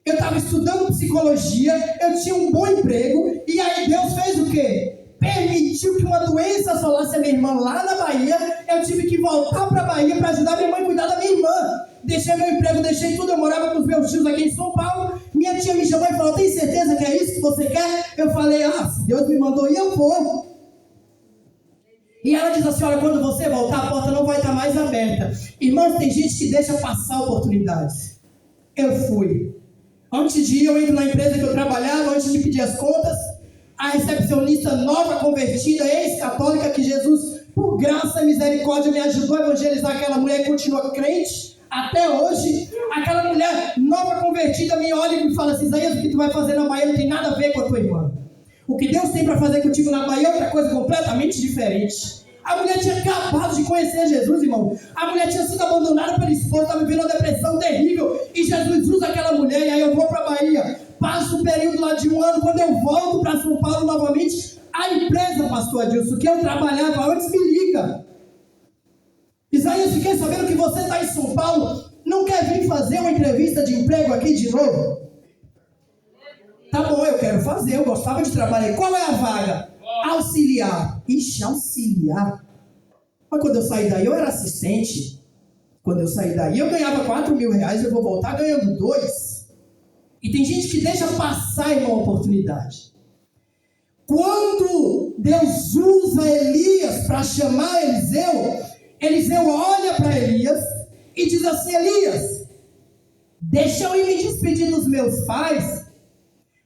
D: Eu estava estudando psicologia, eu tinha um bom emprego, e aí Deus fez o quê? Permitiu que uma doença assolasse a minha irmã lá na Bahia. Eu tive que voltar para a Bahia para ajudar minha mãe a cuidar da minha irmã. Deixei meu emprego, deixei tudo, eu morava com os meus tios aqui em São Paulo. Minha tia me chamou e falou: tem certeza que é isso que você quer? Eu falei: se Deus me mandou ir, eu vou. E ela diz assim, olha, quando você voltar, a porta não vai estar mais aberta. Irmãos, tem gente que deixa passar oportunidades. Eu fui. Antes de ir, eu entro na empresa que eu trabalhava, antes de pedir as contas, a recepcionista nova convertida, ex-católica, que Jesus, por graça e misericórdia, me ajudou a evangelizar aquela mulher que continua crente até hoje. Aquela mulher nova convertida me olha e me fala assim, Isaías, o que tu vai fazer na Bahia não tem nada a ver com a tua irmã. O que Deus tem para fazer contigo na Bahia é outra coisa completamente diferente. A mulher tinha acabado de conhecer Jesus, irmão. A mulher tinha sido abandonada pelo esposo, estava vivendo uma depressão terrível. E Jesus usa aquela mulher, e aí eu vou para a Bahia. Passo um período lá de 1 ano, quando eu volto para São Paulo novamente, a empresa, pastor Adilson, que eu trabalhava antes, me liga. Isaías, fiquei sabendo que você está em São Paulo, não quer vir fazer uma entrevista de emprego aqui de novo? Tá bom, eu quero fazer, eu gostava de trabalhar. Qual é a vaga? Auxiliar. Ixi, auxiliar. Mas quando eu saí daí, eu era assistente. Quando eu saí daí, eu ganhava 4 mil reais, eu vou voltar ganhando 2. E tem gente que deixa passar, irmão, a oportunidade. Quando Deus usa Elias para chamar Eliseu, Eliseu olha para Elias e diz assim, Elias, deixa eu ir me despedir dos meus pais,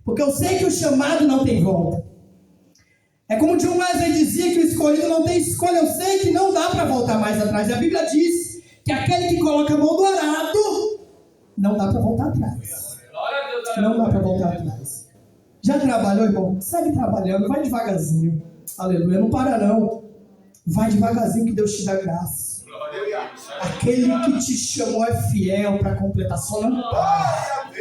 D: porque eu sei que o chamado não tem volta. É como John Wesley dizia que o escolhido não tem escolha. Eu sei que não dá para voltar mais atrás. A Bíblia diz que aquele que coloca a mão do arado, não dá para voltar atrás. Não dá para voltar atrás. Já trabalhou, irmão? Segue trabalhando, vai devagarzinho. Aleluia, não para não. Vai devagarzinho que Deus te dá graça. Aquele que te chamou é fiel para completar, só não para.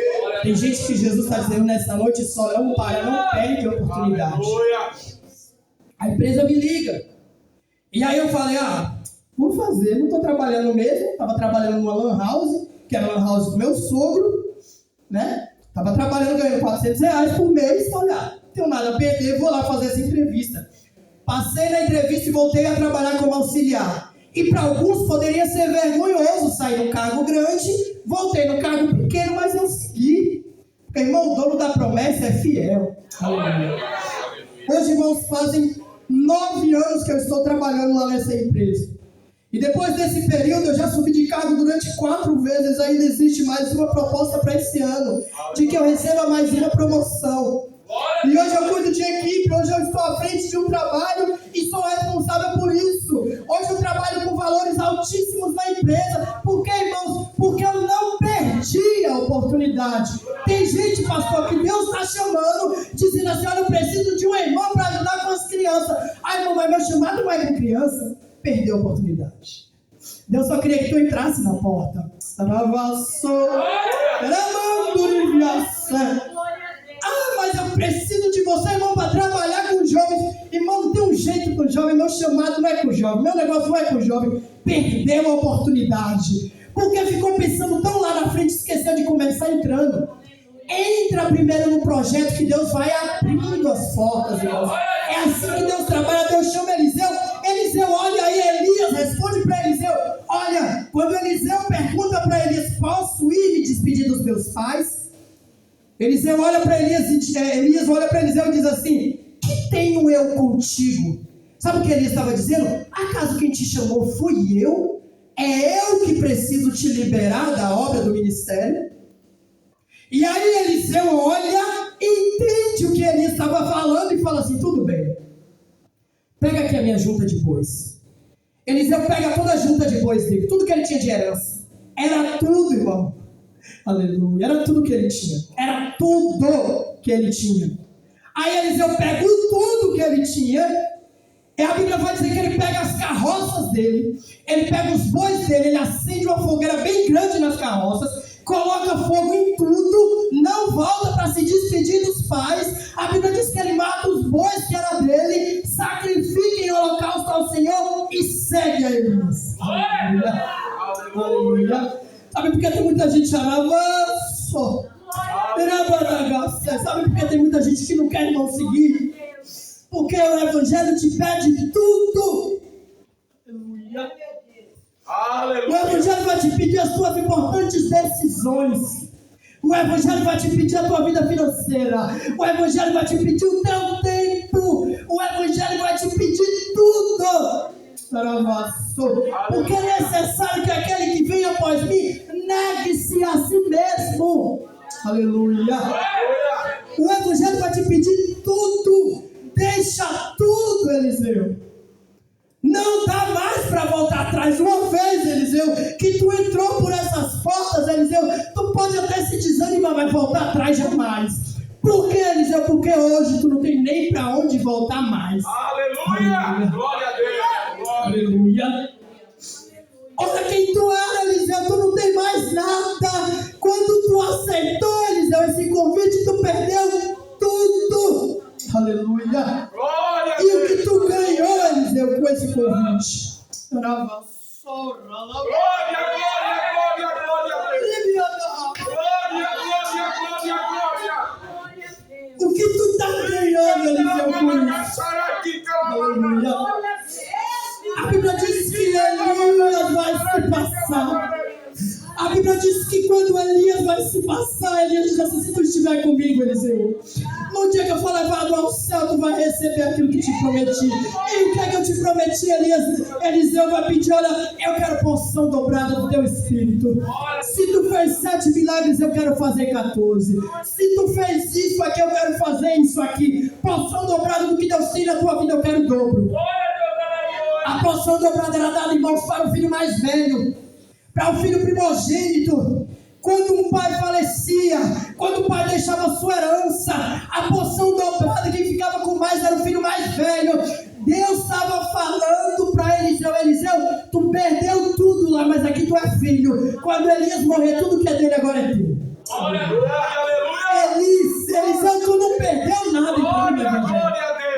D: Tem gente que Jesus está dizendo nessa noite, só não para, não perde a oportunidade. A empresa me liga. E aí eu falei, vou fazer, não estou trabalhando mesmo. Estava trabalhando numa lan house, que era a lan house do meu sogro, né? Estava trabalhando, ganhando 400 reais por mês. Falei, não tenho nada a perder, vou lá fazer essa entrevista. Passei na entrevista e voltei a trabalhar como auxiliar. E para alguns poderia ser vergonhoso sair num cargo grande, voltei no cargo pequeno, mas eu segui. Porque, irmão, o dono da promessa é fiel. Aleluia. Hoje, irmãos, fazem 9 anos que eu estou trabalhando lá nessa empresa. E depois desse período, eu já subi de cargo durante 4 vezes. Ainda existe mais uma proposta para esse ano, de que eu receba mais uma promoção. E hoje eu cuido de equipe, hoje eu estou à frente de um trabalho e sou responsável por isso. Hoje eu trabalho com valores altíssimos na empresa. Por quê, irmãos? Porque eu não perdi a oportunidade. Tem gente, pastor, que Deus está chamando, dizendo assim, olha, eu preciso de um irmão para ajudar com as crianças. Irmão, mas meu chamado não é com criança. Perdeu a oportunidade. Deus só queria que tu entrasse na porta. Mas eu preciso de você, irmão, para trabalhar com jovens. Irmão, não tem um jeito com jovem. Meu chamado não é com jovem. Meu negócio não é com jovem. Perdeu a oportunidade. Porque ficou pensando tão lá na frente, esqueceu de começar entrando. Entra primeiro no projeto que Deus vai abrindo as portas, irmãos. É assim que Deus trabalha. Deus chama Eliseu. Eliseu olha aí, Elias responde para Eliseu. Olha, quando Eliseu pergunta para Elias, posso ir me despedir dos meus pais? Eliseu olha para Elias olha para Eliseu e diz assim, que tenho eu contigo? Sabe o que Elias estava dizendo? Acaso quem te chamou fui eu? É eu que preciso te liberar da obra do ministério? E aí Eliseu olha, entende o que Elias estava falando e fala assim, tudo bem. Pega aqui a minha junta de bois. Eliseu pega toda a junta de bois dele, tudo que ele tinha de herança. Era tudo, irmão. Aleluia. Era tudo que ele tinha. Era tudo que ele tinha. Aí Eliseu pega tudo que ele tinha. E a Bíblia vai dizer que ele pega as carroças dele. Ele pega os bois dele. Ele acende uma fogueira bem grande nas carroças. Coloca fogo em tudo. Não volta para se despedir dos pais. A Bíblia diz que ele mata os bois que era dele. Sacrifica em holocausto ao Senhor. E segue a Elias. Aleluia. Aleluia. Sabe por que tem muita gente avançou? Sabe por que tem muita gente que não quer não seguir? Porque o Evangelho te pede tudo. Aleluia. O Evangelho vai te pedir as suas importantes decisões. O Evangelho vai te pedir a tua vida financeira. O Evangelho vai te pedir o teu tempo. O Evangelho vai te pedir tudo. Porque é necessário que aquele que vem após mim negue-se a si mesmo. Aleluia. O Evangelho vai te pedir tudo. Deixa tudo, Eliseu. Não dá mais para voltar atrás. Uma vez, Eliseu, que tu entrou por essas portas, Eliseu, tu pode até se desanimar, mas voltar atrás jamais. Por que, Eliseu? Porque hoje tu não tem nem para onde voltar mais.
A: Aleluia!
D: Aleluia.
A: Glória a Deus! Glória.
D: Aleluia. Olha quem tu era, Eliseu, tu não tem mais nada. Quando tu aceitou, Eliseu, esse convite, tu perdeu tudo. Aleluia.
A: Glória a
D: E o
A: Deus!
D: que tu ganhou, Eliseu, com esse convite?
A: Glória, glória, glória, glória a Deus! Glória, glória, glória, glória!
D: O que tu está ganhando, Eliseu, com isso? Aleluia. A Bíblia diz que Elias vai se passar. A Bíblia diz que quando Elias vai se passar, Elias diz assim: se tu estiver comigo, Eliseu, no dia que eu for levado ao céu, tu vai receber aquilo que te prometi. E o que é que eu te prometi, Elias? Eliseu vai pedir: olha, eu quero porção dobrada do teu espírito. Se tu fez 7 milagres, eu quero fazer 14. Se tu fez isso aqui, eu quero fazer isso aqui. Porção dobrada do que Deus tem na tua vida, eu quero dobro. A porção dobrada era dada, irmãos, para o filho mais velho, para o filho primogênito. Quando um pai falecia, quando o pai deixava a sua herança, a porção dobrada, quem ficava com mais era o filho mais velho. Deus estava falando para Eliseu: Eliseu, tu perdeu tudo lá, mas aqui tu é filho. Quando Elias morrer, tudo que é dele agora é teu.
A: Aleluia, aleluia!
D: Eliseu, tu não perdeu nada.
A: Glória a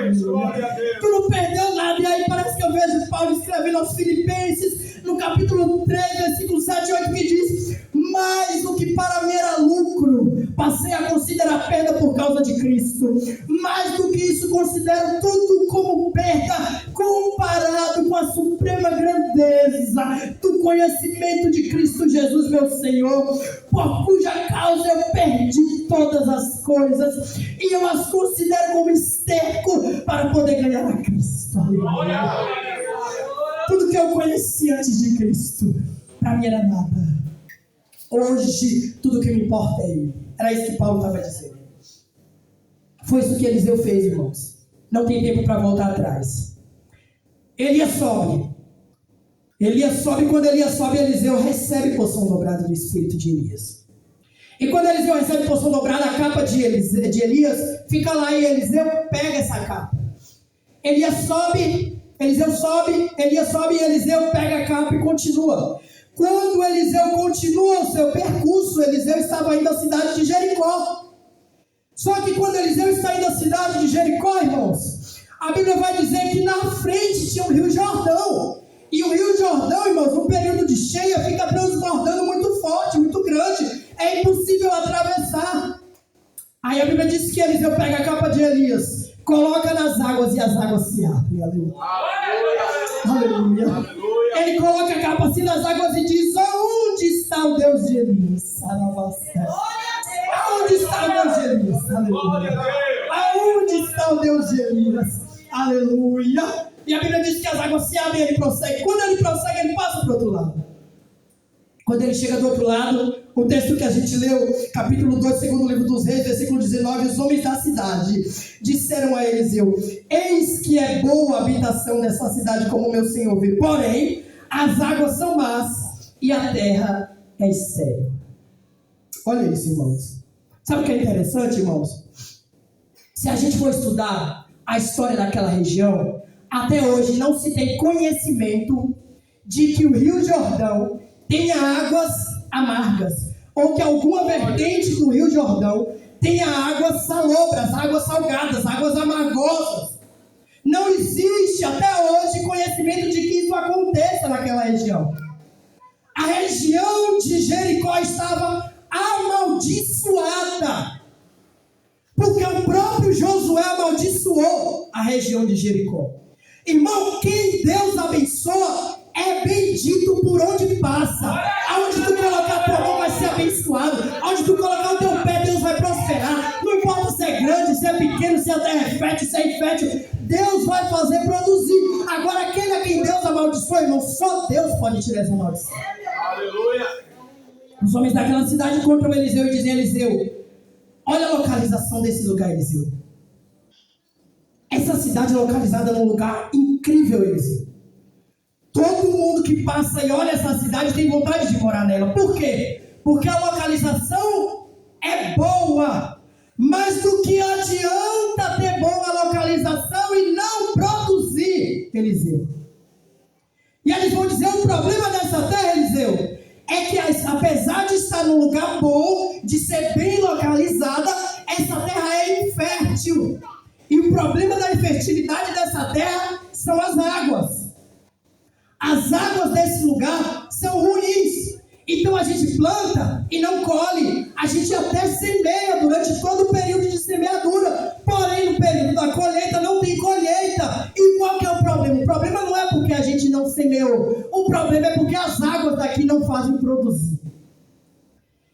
A: Deus, glória a Deus!
D: Tu não perdeu nada. E aí parece que eu vejo Paulo escrevendo aos Filipenses, no capítulo 3, versículo 7 e 8, que diz: mais do que para mim era lucro, passei a considerar perda por causa de Cristo. Mais do que isso, considero tudo como perda, comparado com a suprema grandeza do conhecimento de Cristo Jesus, meu Senhor, por cuja causa eu perdi todas as coisas, e eu as considero como esterco para poder ganhar a Cristo. Tudo que eu conheci antes de Cristo, para mim era nada. Hoje, tudo que me importa é Ele. Era isso que Paulo estava dizendo. Foi isso que Eliseu fez, irmãos. Não tem tempo para voltar atrás. Elias sobe. Quando Elias sobe, Eliseu recebe porção dobrada do espírito de Elias. E quando Eliseu recebe porção dobrada, a capa de Elias fica lá, e Eliseu pega essa capa. Elias sobe e Eliseu pega a capa e continua. Quando Eliseu continua o seu percurso, Eliseu estava indo à cidade de Jericó. Só que quando Eliseu está indo à cidade de Jericó, irmãos, a Bíblia vai dizer que na frente tinha o Rio Jordão. E o Rio Jordão, irmãos, no período de cheia, fica transbordando muito forte, muito grande. É impossível atravessar. Aí a Bíblia diz que Eliseu pega a capa de Elias, coloca nas águas e as águas se abrem. Aleluia. Ele coloca a capa assim nas águas e diz: aonde está o Deus de Elias? Aonde está o Deus de Elias? Aleluia. Aonde está o Deus de Elias? Aleluia. E a Bíblia diz que as águas se abrem e ele prossegue. Quando ele prossegue, ele passa para o outro lado. Quando ele chega do outro lado, o texto que a gente leu, capítulo 2, segundo livro dos Reis, versículo 19, os homens da cidade disseram a Eliseu: eis que é boa a habitação dessa cidade, como meu senhor vê, porém, as águas são más e a terra é estéril. Olha isso, irmãos. Sabe o que é interessante, irmãos? Se a gente for estudar a história daquela região, até hoje não se tem conhecimento de que o Rio Jordão tenha águas amargas, ou que alguma vertente do Rio Jordão tenha águas salobras, águas salgadas, águas amargosas. Não existe até hoje conhecimento de que isso aconteça naquela região. A região de Jericó estava amaldiçoada, porque o próprio Josué amaldiçoou a região de Jericó. Irmão, quem Deus abençoa é bendito por onde passa. Aonde tu colocar a tua mão vai ser abençoado. Aonde tu colocar o teu é pequeno, se a terra é fértil, se é infértil, Deus vai fazer produzir. Agora, aquele a quem Deus amaldiçoa, irmão, só Deus pode tirar essa maldição.
A: Aleluia.
D: Os homens daquela cidade encontram Eliseu e dizem: Eliseu, olha a localização desse lugar, Eliseu. Essa cidade é localizada num lugar incrível, Eliseu. Todo mundo que passa e olha essa cidade tem vontade de morar nela. Por quê? Porque a localização é boa. Mas do que adianta ter boa localização e não produzir, Eliseu? E eles vão dizer: o problema dessa terra, Eliseu, é que apesar de estar num lugar bom, de ser bem localizada, essa terra é infértil. E o problema da infertilidade dessa terra são as águas. As águas desse lugar são ruins. Então a gente planta e não colhe. A gente até semeia durante todo o período de semeadura. Porém, no período da colheita não tem colheita. E qual que é o problema? O problema não é porque a gente não semeou. O problema é porque as águas daqui não fazem produzir.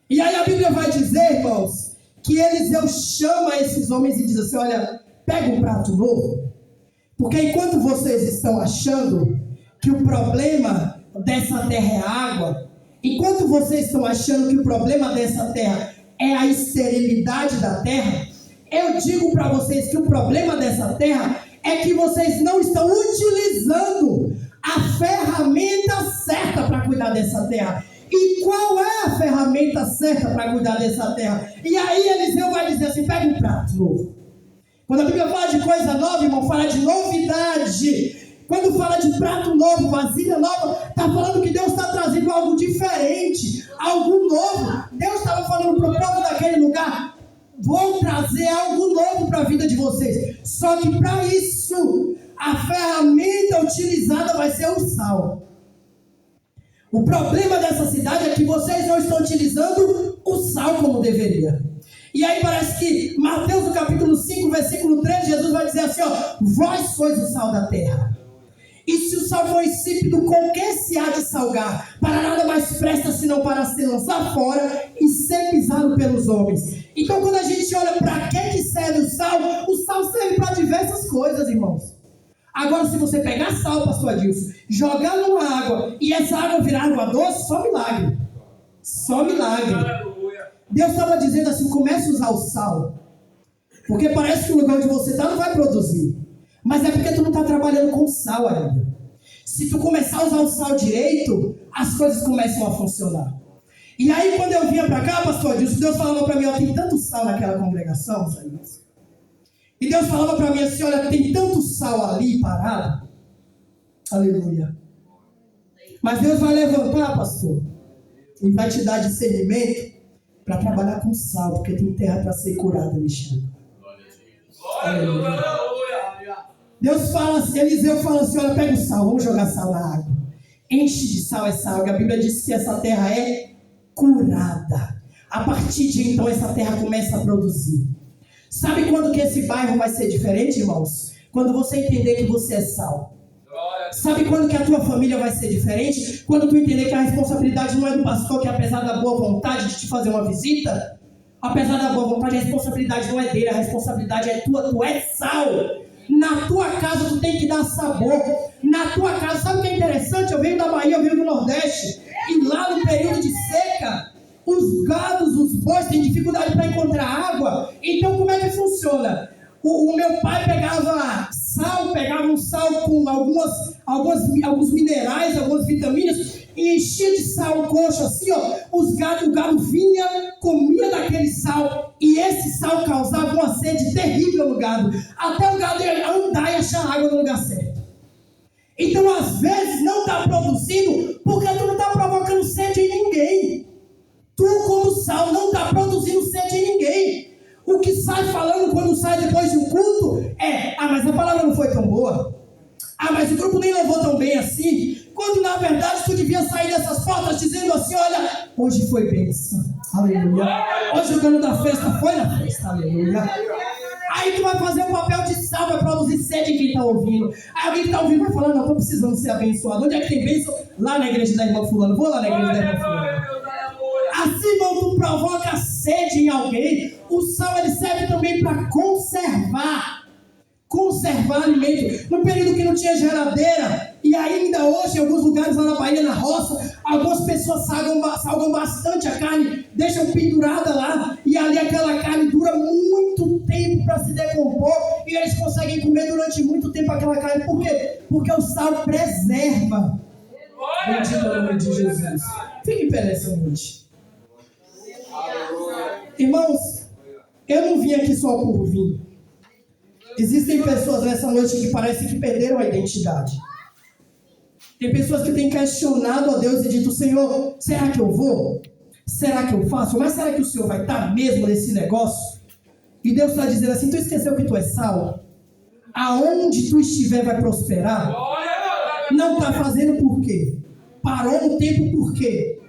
D: E aí a Bíblia vai dizer, irmãos, que Eliseu chama esses homens e diz assim: olha, pega um prato novo. Porque enquanto vocês estão achando que o problema dessa terra é a água, enquanto vocês estão achando que o problema dessa terra é a esterilidade da terra, eu digo para vocês que o problema dessa terra é que vocês não estão utilizando a ferramenta certa para cuidar dessa terra. E qual é a ferramenta certa para cuidar dessa terra? E aí Eliseu vai dizer assim: pega um prato novo. Quando a Bíblia fala de coisa nova, irmão, fala de novidade. Quando fala de prato novo, vasilha nova, está falando que Deus está trazendo algo diferente, algo novo. Deus estava falando para o povo daquele lugar: vou trazer algo novo para a vida de vocês. Só que para isso, a ferramenta utilizada vai ser o sal. O problema dessa cidade é que vocês não estão utilizando o sal como deveria. E aí parece que Mateus, no capítulo 5, versículo 3, Jesus vai dizer assim: ó, vós sois o sal da terra. E se o sal for insípido, com que se há de salgar? Para nada mais presta senão para ser lançado fora e ser pisado pelos homens. Então, quando a gente olha para que serve o sal serve para diversas coisas, irmãos. Agora, se você pegar sal, pastor Adilson, jogar numa água e essa água virar água doce, só milagre. Só milagre. Deus estava dizendo assim: comece a usar o sal. Porque parece que o lugar onde você está não vai produzir. Mas é porque tu não está trabalhando com sal ainda. Se tu começar a usar o sal direito, as coisas começam a funcionar. E aí quando eu vinha para cá, pastor Adilson, Deus falava para mim: ó, tem tanto sal naquela congregação, Isaías. E Deus falava para mim assim: olha, tem tanto sal ali parado. Aleluia. Mas Deus vai levantar, pastor, e vai te dar discernimento para trabalhar com sal, porque tem terra para ser curada, Alexandre. Aleluia. Deus fala assim, Eliseu fala assim: olha, pega o sal, vamos jogar sal na água. Enche de sal essa água. A Bíblia diz que essa terra é curada. A partir de então essa terra começa a produzir. Sabe quando que esse bairro vai ser diferente, irmãos? Quando você entender que você é sal. Sabe quando que a tua família vai ser diferente? Quando tu entender que a responsabilidade não é do pastor, que apesar da boa vontade de te fazer uma visita, apesar da boa vontade, a responsabilidade não é dele, a responsabilidade é tua, tu é sal. Na tua casa tu tem que dar sabor. Na tua casa, sabe o que é interessante? Eu venho da Bahia, eu venho do Nordeste, e lá no período de seca, os gados, os bois têm dificuldade para encontrar água. Então como é que funciona? O meu pai pegava um sal com alguns minerais, algumas vitaminas, e enchia de sal o coxo assim, ó. O gado vinha, comia daquele sal, e esse sal causava uma sede terrível no gado, até o gado ia andar e achar água no lugar certo. Então às vezes não está produzindo porque tu não está provocando sede em ninguém. Tu como sal não está produzindo sede em ninguém. O que sai falando quando sai depois de um culto é: ah, mas a palavra não foi tão boa. Ah, mas o grupo nem levou tão bem assim. Quando na verdade tu devia sair dessas portas dizendo assim: olha, hoje foi bênção, aleluia. Hoje o dono da festa foi na festa, aleluia. Aí tu vai fazer um papel de sal, vai produzir sede em quem está ouvindo. Aí alguém que está ouvindo vai falar: não, estou precisando ser abençoado. Onde é que tem bênção? Lá na igreja da irmã fulano. Vou lá na igreja da irmã fulano. Assim, irmão, tu provoca sede em alguém. O sal ele serve também para conservar conservar alimento. No período que não tinha geladeira, e ainda hoje, em alguns lugares lá na Bahia, na roça, algumas pessoas salgam bastante a carne, deixam pendurada lá, e ali aquela carne dura muito tempo para se decompor, e eles conseguem comer durante muito tempo aquela carne. Por quê? Porque o sal preserva. Bendito é o nome de Jesus. Fique em pé nessa noite. Irmãos, eu não vim aqui só por vir. Existem pessoas nessa noite que parecem que perderam a identidade. Tem pessoas que têm questionado a Deus e dito: Senhor, será que eu vou? Será que eu faço? Mas será que o Senhor vai estar mesmo nesse negócio? E Deus está dizendo assim: tu esqueceu que tu és salvo? Aonde tu estiver vai prosperar? Não está fazendo por quê? Parou no tempo por quê?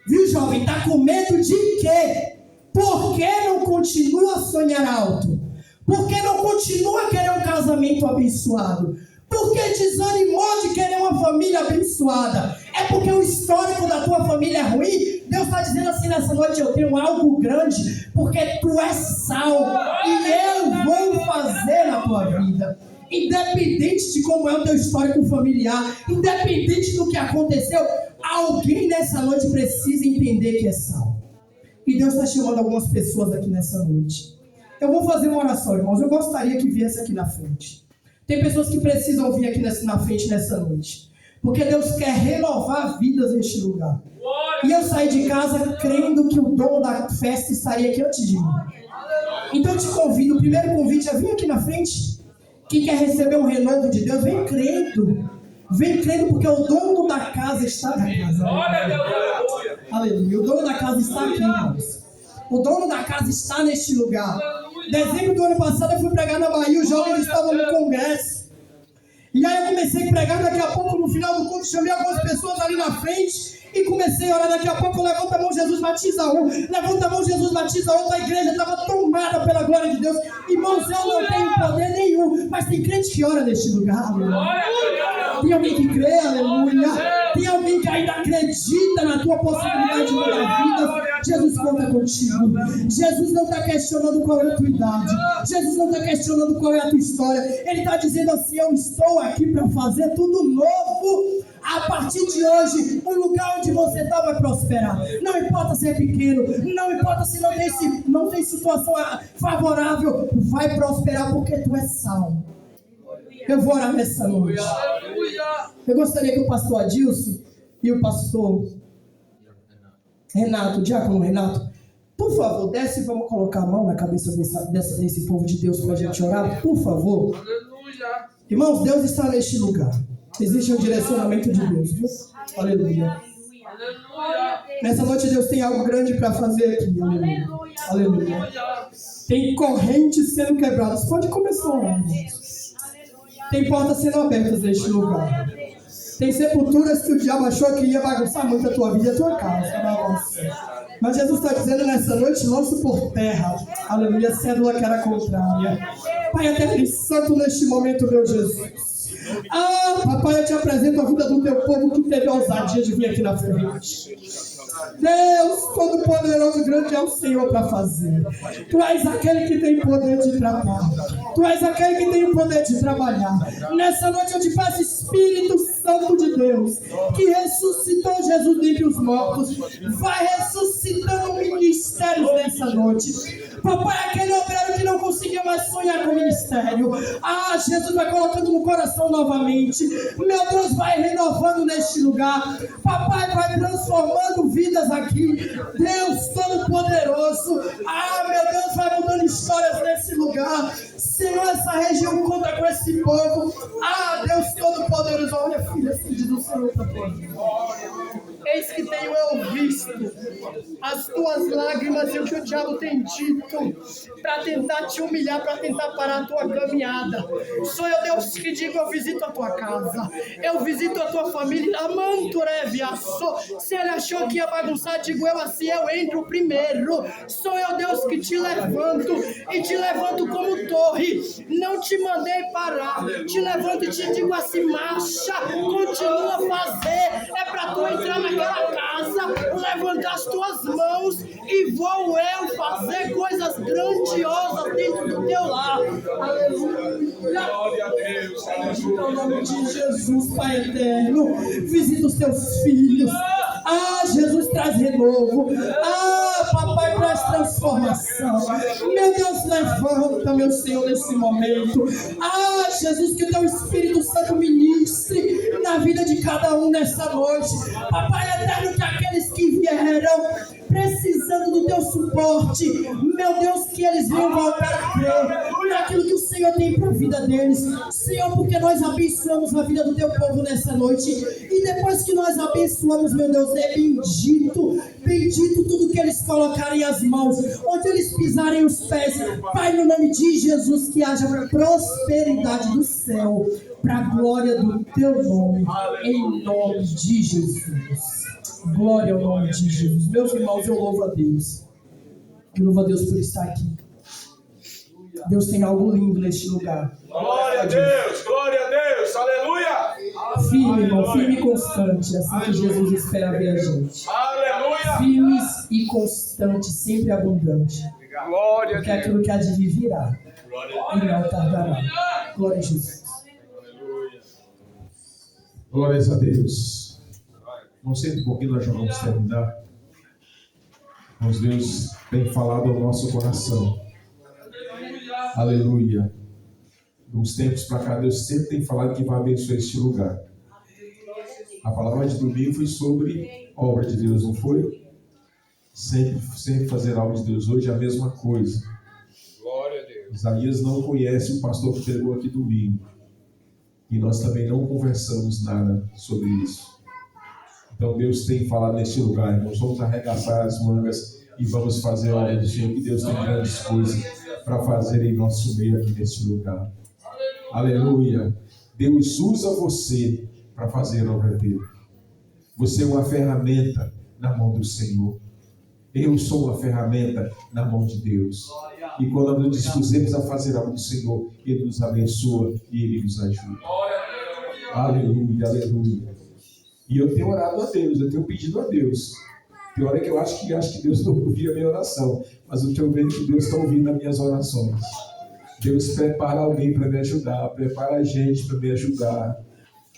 D: Viu, jovem? Está com medo de quê? Por que não continua a sonhar alto? Por que não continua a querer um casamento abençoado? Por que desanimou de querer uma família abençoada? É porque o histórico da tua família é ruim? Deus está dizendo assim nessa noite: eu tenho algo grande, porque tu és salvo e eu vou fazer na tua vida. Independente de como é o teu histórico familiar, independente do que aconteceu, alguém nessa noite precisa entender que é salvo. E Deus está chamando algumas pessoas aqui nessa noite. Eu vou fazer uma oração, irmãos. Eu gostaria que viesse aqui na frente. Tem pessoas que precisam vir aqui na frente nessa noite, porque Deus quer renovar vidas neste lugar. E eu saí de casa crendo que o dono da festa estaria aqui antes de mim. Então eu te convido, o primeiro convite é vir aqui na frente. Quem quer receber um renovo de Deus, vem crendo. Vem crendo, porque o dono da casa está na casa. Aleluia. O dono da casa está aqui, irmãos. O dono da casa está neste lugar. Dezembro do ano passado eu fui pregar na Bahia, os jovens estavam no congresso. E aí eu comecei a pregar, daqui a pouco no final do culto chamei algumas pessoas ali na frente e comecei a orar. Daqui a pouco levanta a mão, Jesus batiza um. Levanta a mão, Jesus batiza outro. A igreja estava tomada pela glória de Deus. Irmãos, eu não tenho poder nenhum, mas tem crente que ora neste lugar. Aleluia. Tem alguém que crê, aleluia. Tem alguém que ainda acredita na tua possibilidade de mudar vida. Jesus conta contigo. Jesus não está questionando qual é a tua idade. Jesus não está questionando qual é a tua história. Ele está dizendo assim: eu estou aqui para fazer tudo novo. A partir de hoje, o lugar onde você está vai prosperar. Não importa se é pequeno, não importa se não tem situação favorável, vai prosperar porque tu és salvo. Eu vou orar nessa noite. Eu gostaria que o pastor Adilson e o pastor Renato, o diácono Renato, por favor, desce e vamos colocar a mão na cabeça desse povo de Deus para a gente orar, por favor. Irmãos, Deus está neste lugar. Existe um direcionamento de Deus, viu? Aleluia. Nessa noite Deus tem algo grande para fazer aqui. Aleluia. Aleluia. Tem correntes sendo quebradas. Pode começar a orar, irmãos. Tem portas sendo abertas neste lugar. Tem sepulturas que o diabo achou que ia bagunçar muito a tua vida e a tua casa. Mas Jesus está dizendo nessa noite: lanço por terra. Aleluia. Cédula que era contrária. Pai eterno e santo, neste momento, meu Jesus. Papai, eu te apresento a vida do teu povo que teve a ousadia de vir aqui na frente. Deus Todo-Poderoso, grande é o Senhor para fazer. Tu és aquele que tem poder de trabalhar. Tu és aquele que tem o poder de trabalhar. Nessa noite eu te peço, Espírito Santo de Deus, que ressuscitou Jesus dentre os mortos, vai ressuscitando ministérios nessa noite. Papai, aquele obreiro que não conseguia mais sonhar com o ministério, Jesus vai colocando no coração novamente. Meu Deus, vai renovando neste lugar. Papai, vai transformando vidas aqui. Deus Todo-Poderoso, meu Deus, vai mudando histórias nesse lugar. Senhor, essa região conta com esse povo. Deus Todo-Poderoso, olha, filha, assim diz o Senhor para tua. Eis que tenho eu visto as tuas lágrimas e o que o diabo tem dito para tentar te humilhar, para tentar parar a tua caminhada. Sou eu, Deus, que digo: eu visito a tua casa, eu visito a tua família. Se ele achou que ia bagunçar, digo eu assim: eu entro primeiro. Sou eu, Deus, que te levanto e te levanto como torre. Não te mandei parar, te levanto e te digo assim: marcha, continua a fazer. É para tu entrar naquela casa, levantar as tuas mãos e vou eu fazer coisas grandiosas dentro do teu lar. Aleluia.
A: Glória a Deus,
D: No nome
A: aleluia.
D: de Jesus, Pai eterno, visita os teus filhos. Ah, Jesus, traz renovo. Ah, papai, traz transformação. Meu Deus, levanta, meu Senhor, nesse momento. Ah, Jesus, que o teu Espírito Santo ministre na vida de cada um nessa noite. Papai eterno, que aqueles que vieram precisando do teu suporte, meu Deus, que eles venham voltar a crer naquilo que o Senhor tem para a vida deles. Senhor, porque nós abençoamos a vida do teu povo nessa noite, e depois que nós abençoamos, meu Deus, é bendito, bendito tudo que eles colocarem as mãos, onde eles pisarem os pés. Pai, no nome de Jesus, que haja prosperidade do céu, para a glória do teu nome, em nome de Jesus. Glória ao nome de Jesus. Meus irmãos, eu louvo a Deus. Eu louvo a Deus por estar aqui. Deus tem algo lindo neste lugar.
A: Glória a Deus, aleluia.
D: Firme, irmão, firme e constante, assim que Jesus espera ver a gente.
A: Aleluia.
D: Firmes e constantes, sempre abundante.
C: Glória a
D: Porque
C: Deus.
D: aquilo que há de vir virá e não tardará. Glória a Jesus.
F: Glórias a Deus. Não sei um pouquinho, nós já vamos terminar. Mas Deus tem falado ao nosso coração. Aleluia. De uns tempos para cá, Deus sempre tem falado que vai abençoar este lugar. A palavra de domingo foi sobre obra de Deus, não foi? Sempre fazer a obra de Deus. Hoje é a mesma coisa.
C: Glória a Deus.
F: Isaías não conhece o pastor que pregou aqui domingo. E nós também não conversamos nada sobre isso. Então Deus tem falado neste lugar, irmãos. Vamos arregaçar as mangas e vamos fazer a obra do Senhor, que Deus tem grandes coisas para fazer em nosso meio aqui neste lugar. Aleluia. Deus usa você para fazer a obra dele. Você é uma ferramenta na mão do Senhor. Eu sou uma ferramenta na mão de Deus. E quando nos dispusemos a fazer a obra do Senhor, Ele nos abençoa e Ele nos ajuda. Aleluia, aleluia. E eu tenho orado a Deus, eu tenho pedido a Deus. Tem hora que eu acho que Deus não ouvia a minha oração, mas eu tenho vendo que Deus está ouvindo as minhas orações. Deus prepara alguém para me ajudar, prepara a gente para me ajudar.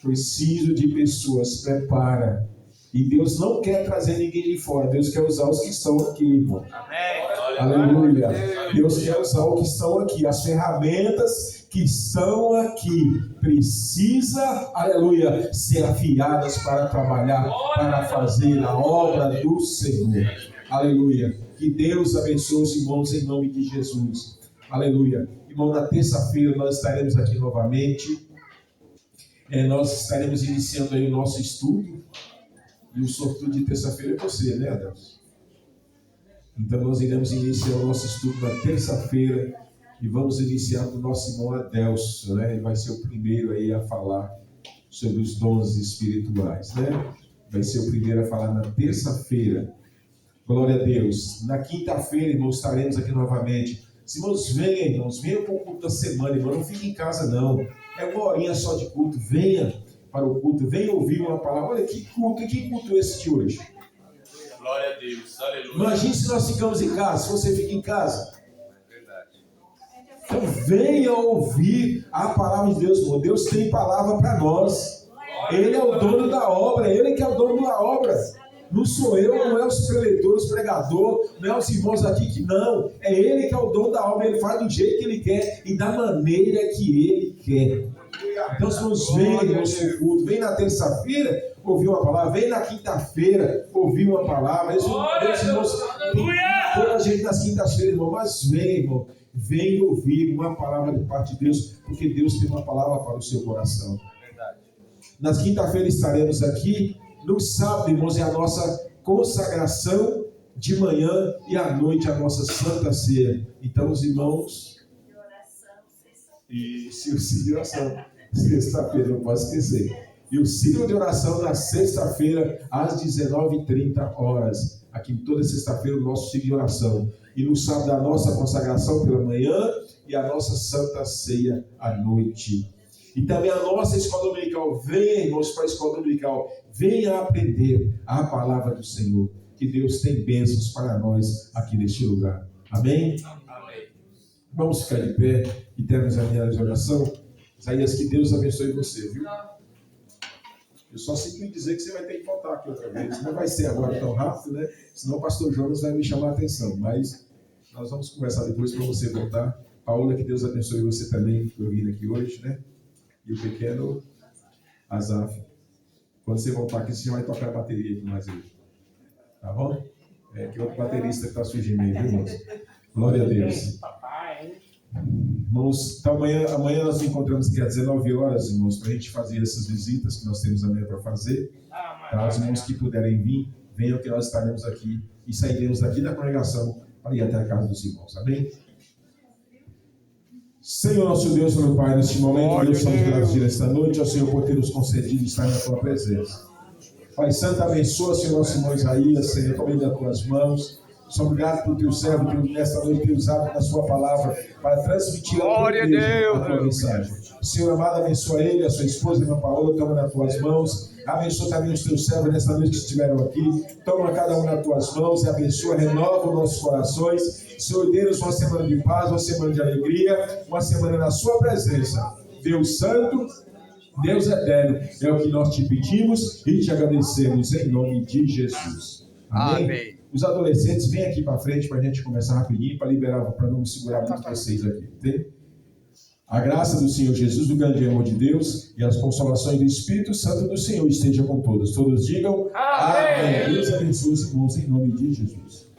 F: Preciso de pessoas, prepara. E Deus não quer trazer ninguém de fora, Deus quer usar os que estão aqui, irmão. Aleluia. Deus quer usar os que estão aqui, as ferramentas que estão aqui. Precisa, aleluia, ser afiadas para trabalhar, para fazer a obra do Senhor. Aleluia. Que Deus abençoe os irmãos em nome de Jesus. Aleluia. Irmão, na terça-feira nós estaremos aqui novamente. Nós estaremos iniciando aí o nosso estudo. E o sortudo de terça-feira é você, né, Deus? Então nós iremos iniciar o nosso estudo na terça-feira e vamos iniciar com o nosso irmão Adelso, né? Ele vai ser o primeiro aí a falar sobre os dons espirituais, né? Vai ser o primeiro a falar na terça-feira. Glória a Deus. Na quinta-feira, irmãos, estaremos aqui novamente. Se irmãos, venham para o culto da semana, irmão. Não fique em casa, não. É uma horinha só de culto. Venha para o culto. Venha ouvir uma palavra. Olha, que culto é esse de hoje?
A: Glória a Deus, aleluia.
F: Imagine se nós ficamos em casa, se você fica em casa.
A: Verdade.
F: Então venha ouvir a palavra de Deus, irmão. Deus tem palavra para nós. Ele é o dono da obra, Ele que é o dono da obra. Não sou eu, não é os preletores, os pregadores, não é os irmãos aqui que não. É Ele que é o dono da obra, Ele faz do jeito que Ele quer e da maneira que Ele quer. Então, se nos vem no nosso culto, vem na terça-feira, ouvir uma palavra, vem na quinta-feira, ouvir uma palavra. Irmãos, toda a gente nas quintas-feiras, irmão, mas vem, irmão, vem ouvir uma palavra de parte de Deus, porque Deus tem uma palavra para o seu coração. Nas quinta-feiras estaremos aqui. No sábado, irmãos, é a nossa consagração de manhã e à noite a nossa Santa Ceia. Então, os irmãos... E se o ciclo de oração, sexta-feira, não posso esquecer. E o ciclo de oração na sexta-feira, às 19h30. Aqui toda sexta-feira, o nosso ciclo de oração. E no sábado, a nossa consagração pela manhã e a nossa Santa Ceia à noite. E também a nossa escola dominical. Venha, irmãos, para a escola dominical. Venha aprender a palavra do Senhor. Que Deus tem bênçãos para nós aqui neste lugar. Amém?
A: Amém.
F: Vamos ficar de pé e termos a minha oração. Isaías, que Deus abençoe você, viu? Eu só sinto lhe dizer que você vai ter que voltar aqui outra vez. Não vai ser agora tão rápido, né? Senão o pastor Jonas vai me chamar a atenção. Mas nós vamos conversar depois para você voltar. Paola, que Deus abençoe você também, por vir aqui hoje, né? E o pequeno Azaf. Quando você voltar aqui, você já vai tocar a bateria aqui mais hoje. Tá bom? Que outro baterista que está surgindo aí, viu, irmãos? Glória a Deus. Irmãos, então amanhã nós nos encontramos aqui às 19 horas, irmãos, para a gente fazer essas visitas que nós temos amanhã para fazer. Tá? Os irmãos que puderem vir, venham que nós estaremos aqui e sairemos daqui da congregação para ir até a casa dos irmãos. Amém? Senhor nosso Deus, meu Pai, neste momento, Deus, estamos gratos nesta noite ao Senhor por ter nos concedido estar na Tua presença. Pai Santo, abençoa, Senhor, nosso irmão Isaías, Senhor, também nas Tuas mãos. Somos gratos por Teu servo que nesta noite tem usado na Sua palavra para transmitir a Tua mensagem. Senhor amado, abençoa ele, a sua esposa, a irmã Paola, toma nas Tuas mãos. Abençoa também os Teus servos nesta noite que estiveram aqui. Toma cada um nas Tuas mãos e abençoa, renova os nossos corações. Senhor, dê-nos uma semana de paz, uma semana de alegria, uma semana na Sua presença. Deus Santo, Deus Eterno, é o que nós te pedimos e te agradecemos em nome de Jesus. Amém?
C: Amém.
F: Os adolescentes, vêm aqui para frente para a gente começar rapidinho, para liberar, para não segurar muito vocês aqui. Entende? A graça do Senhor Jesus, o grande amor de Deus e as consolações do Espírito Santo do Senhor esteja com todos. Todos digam amém. Deus abençoe os irmãos em nome de Jesus.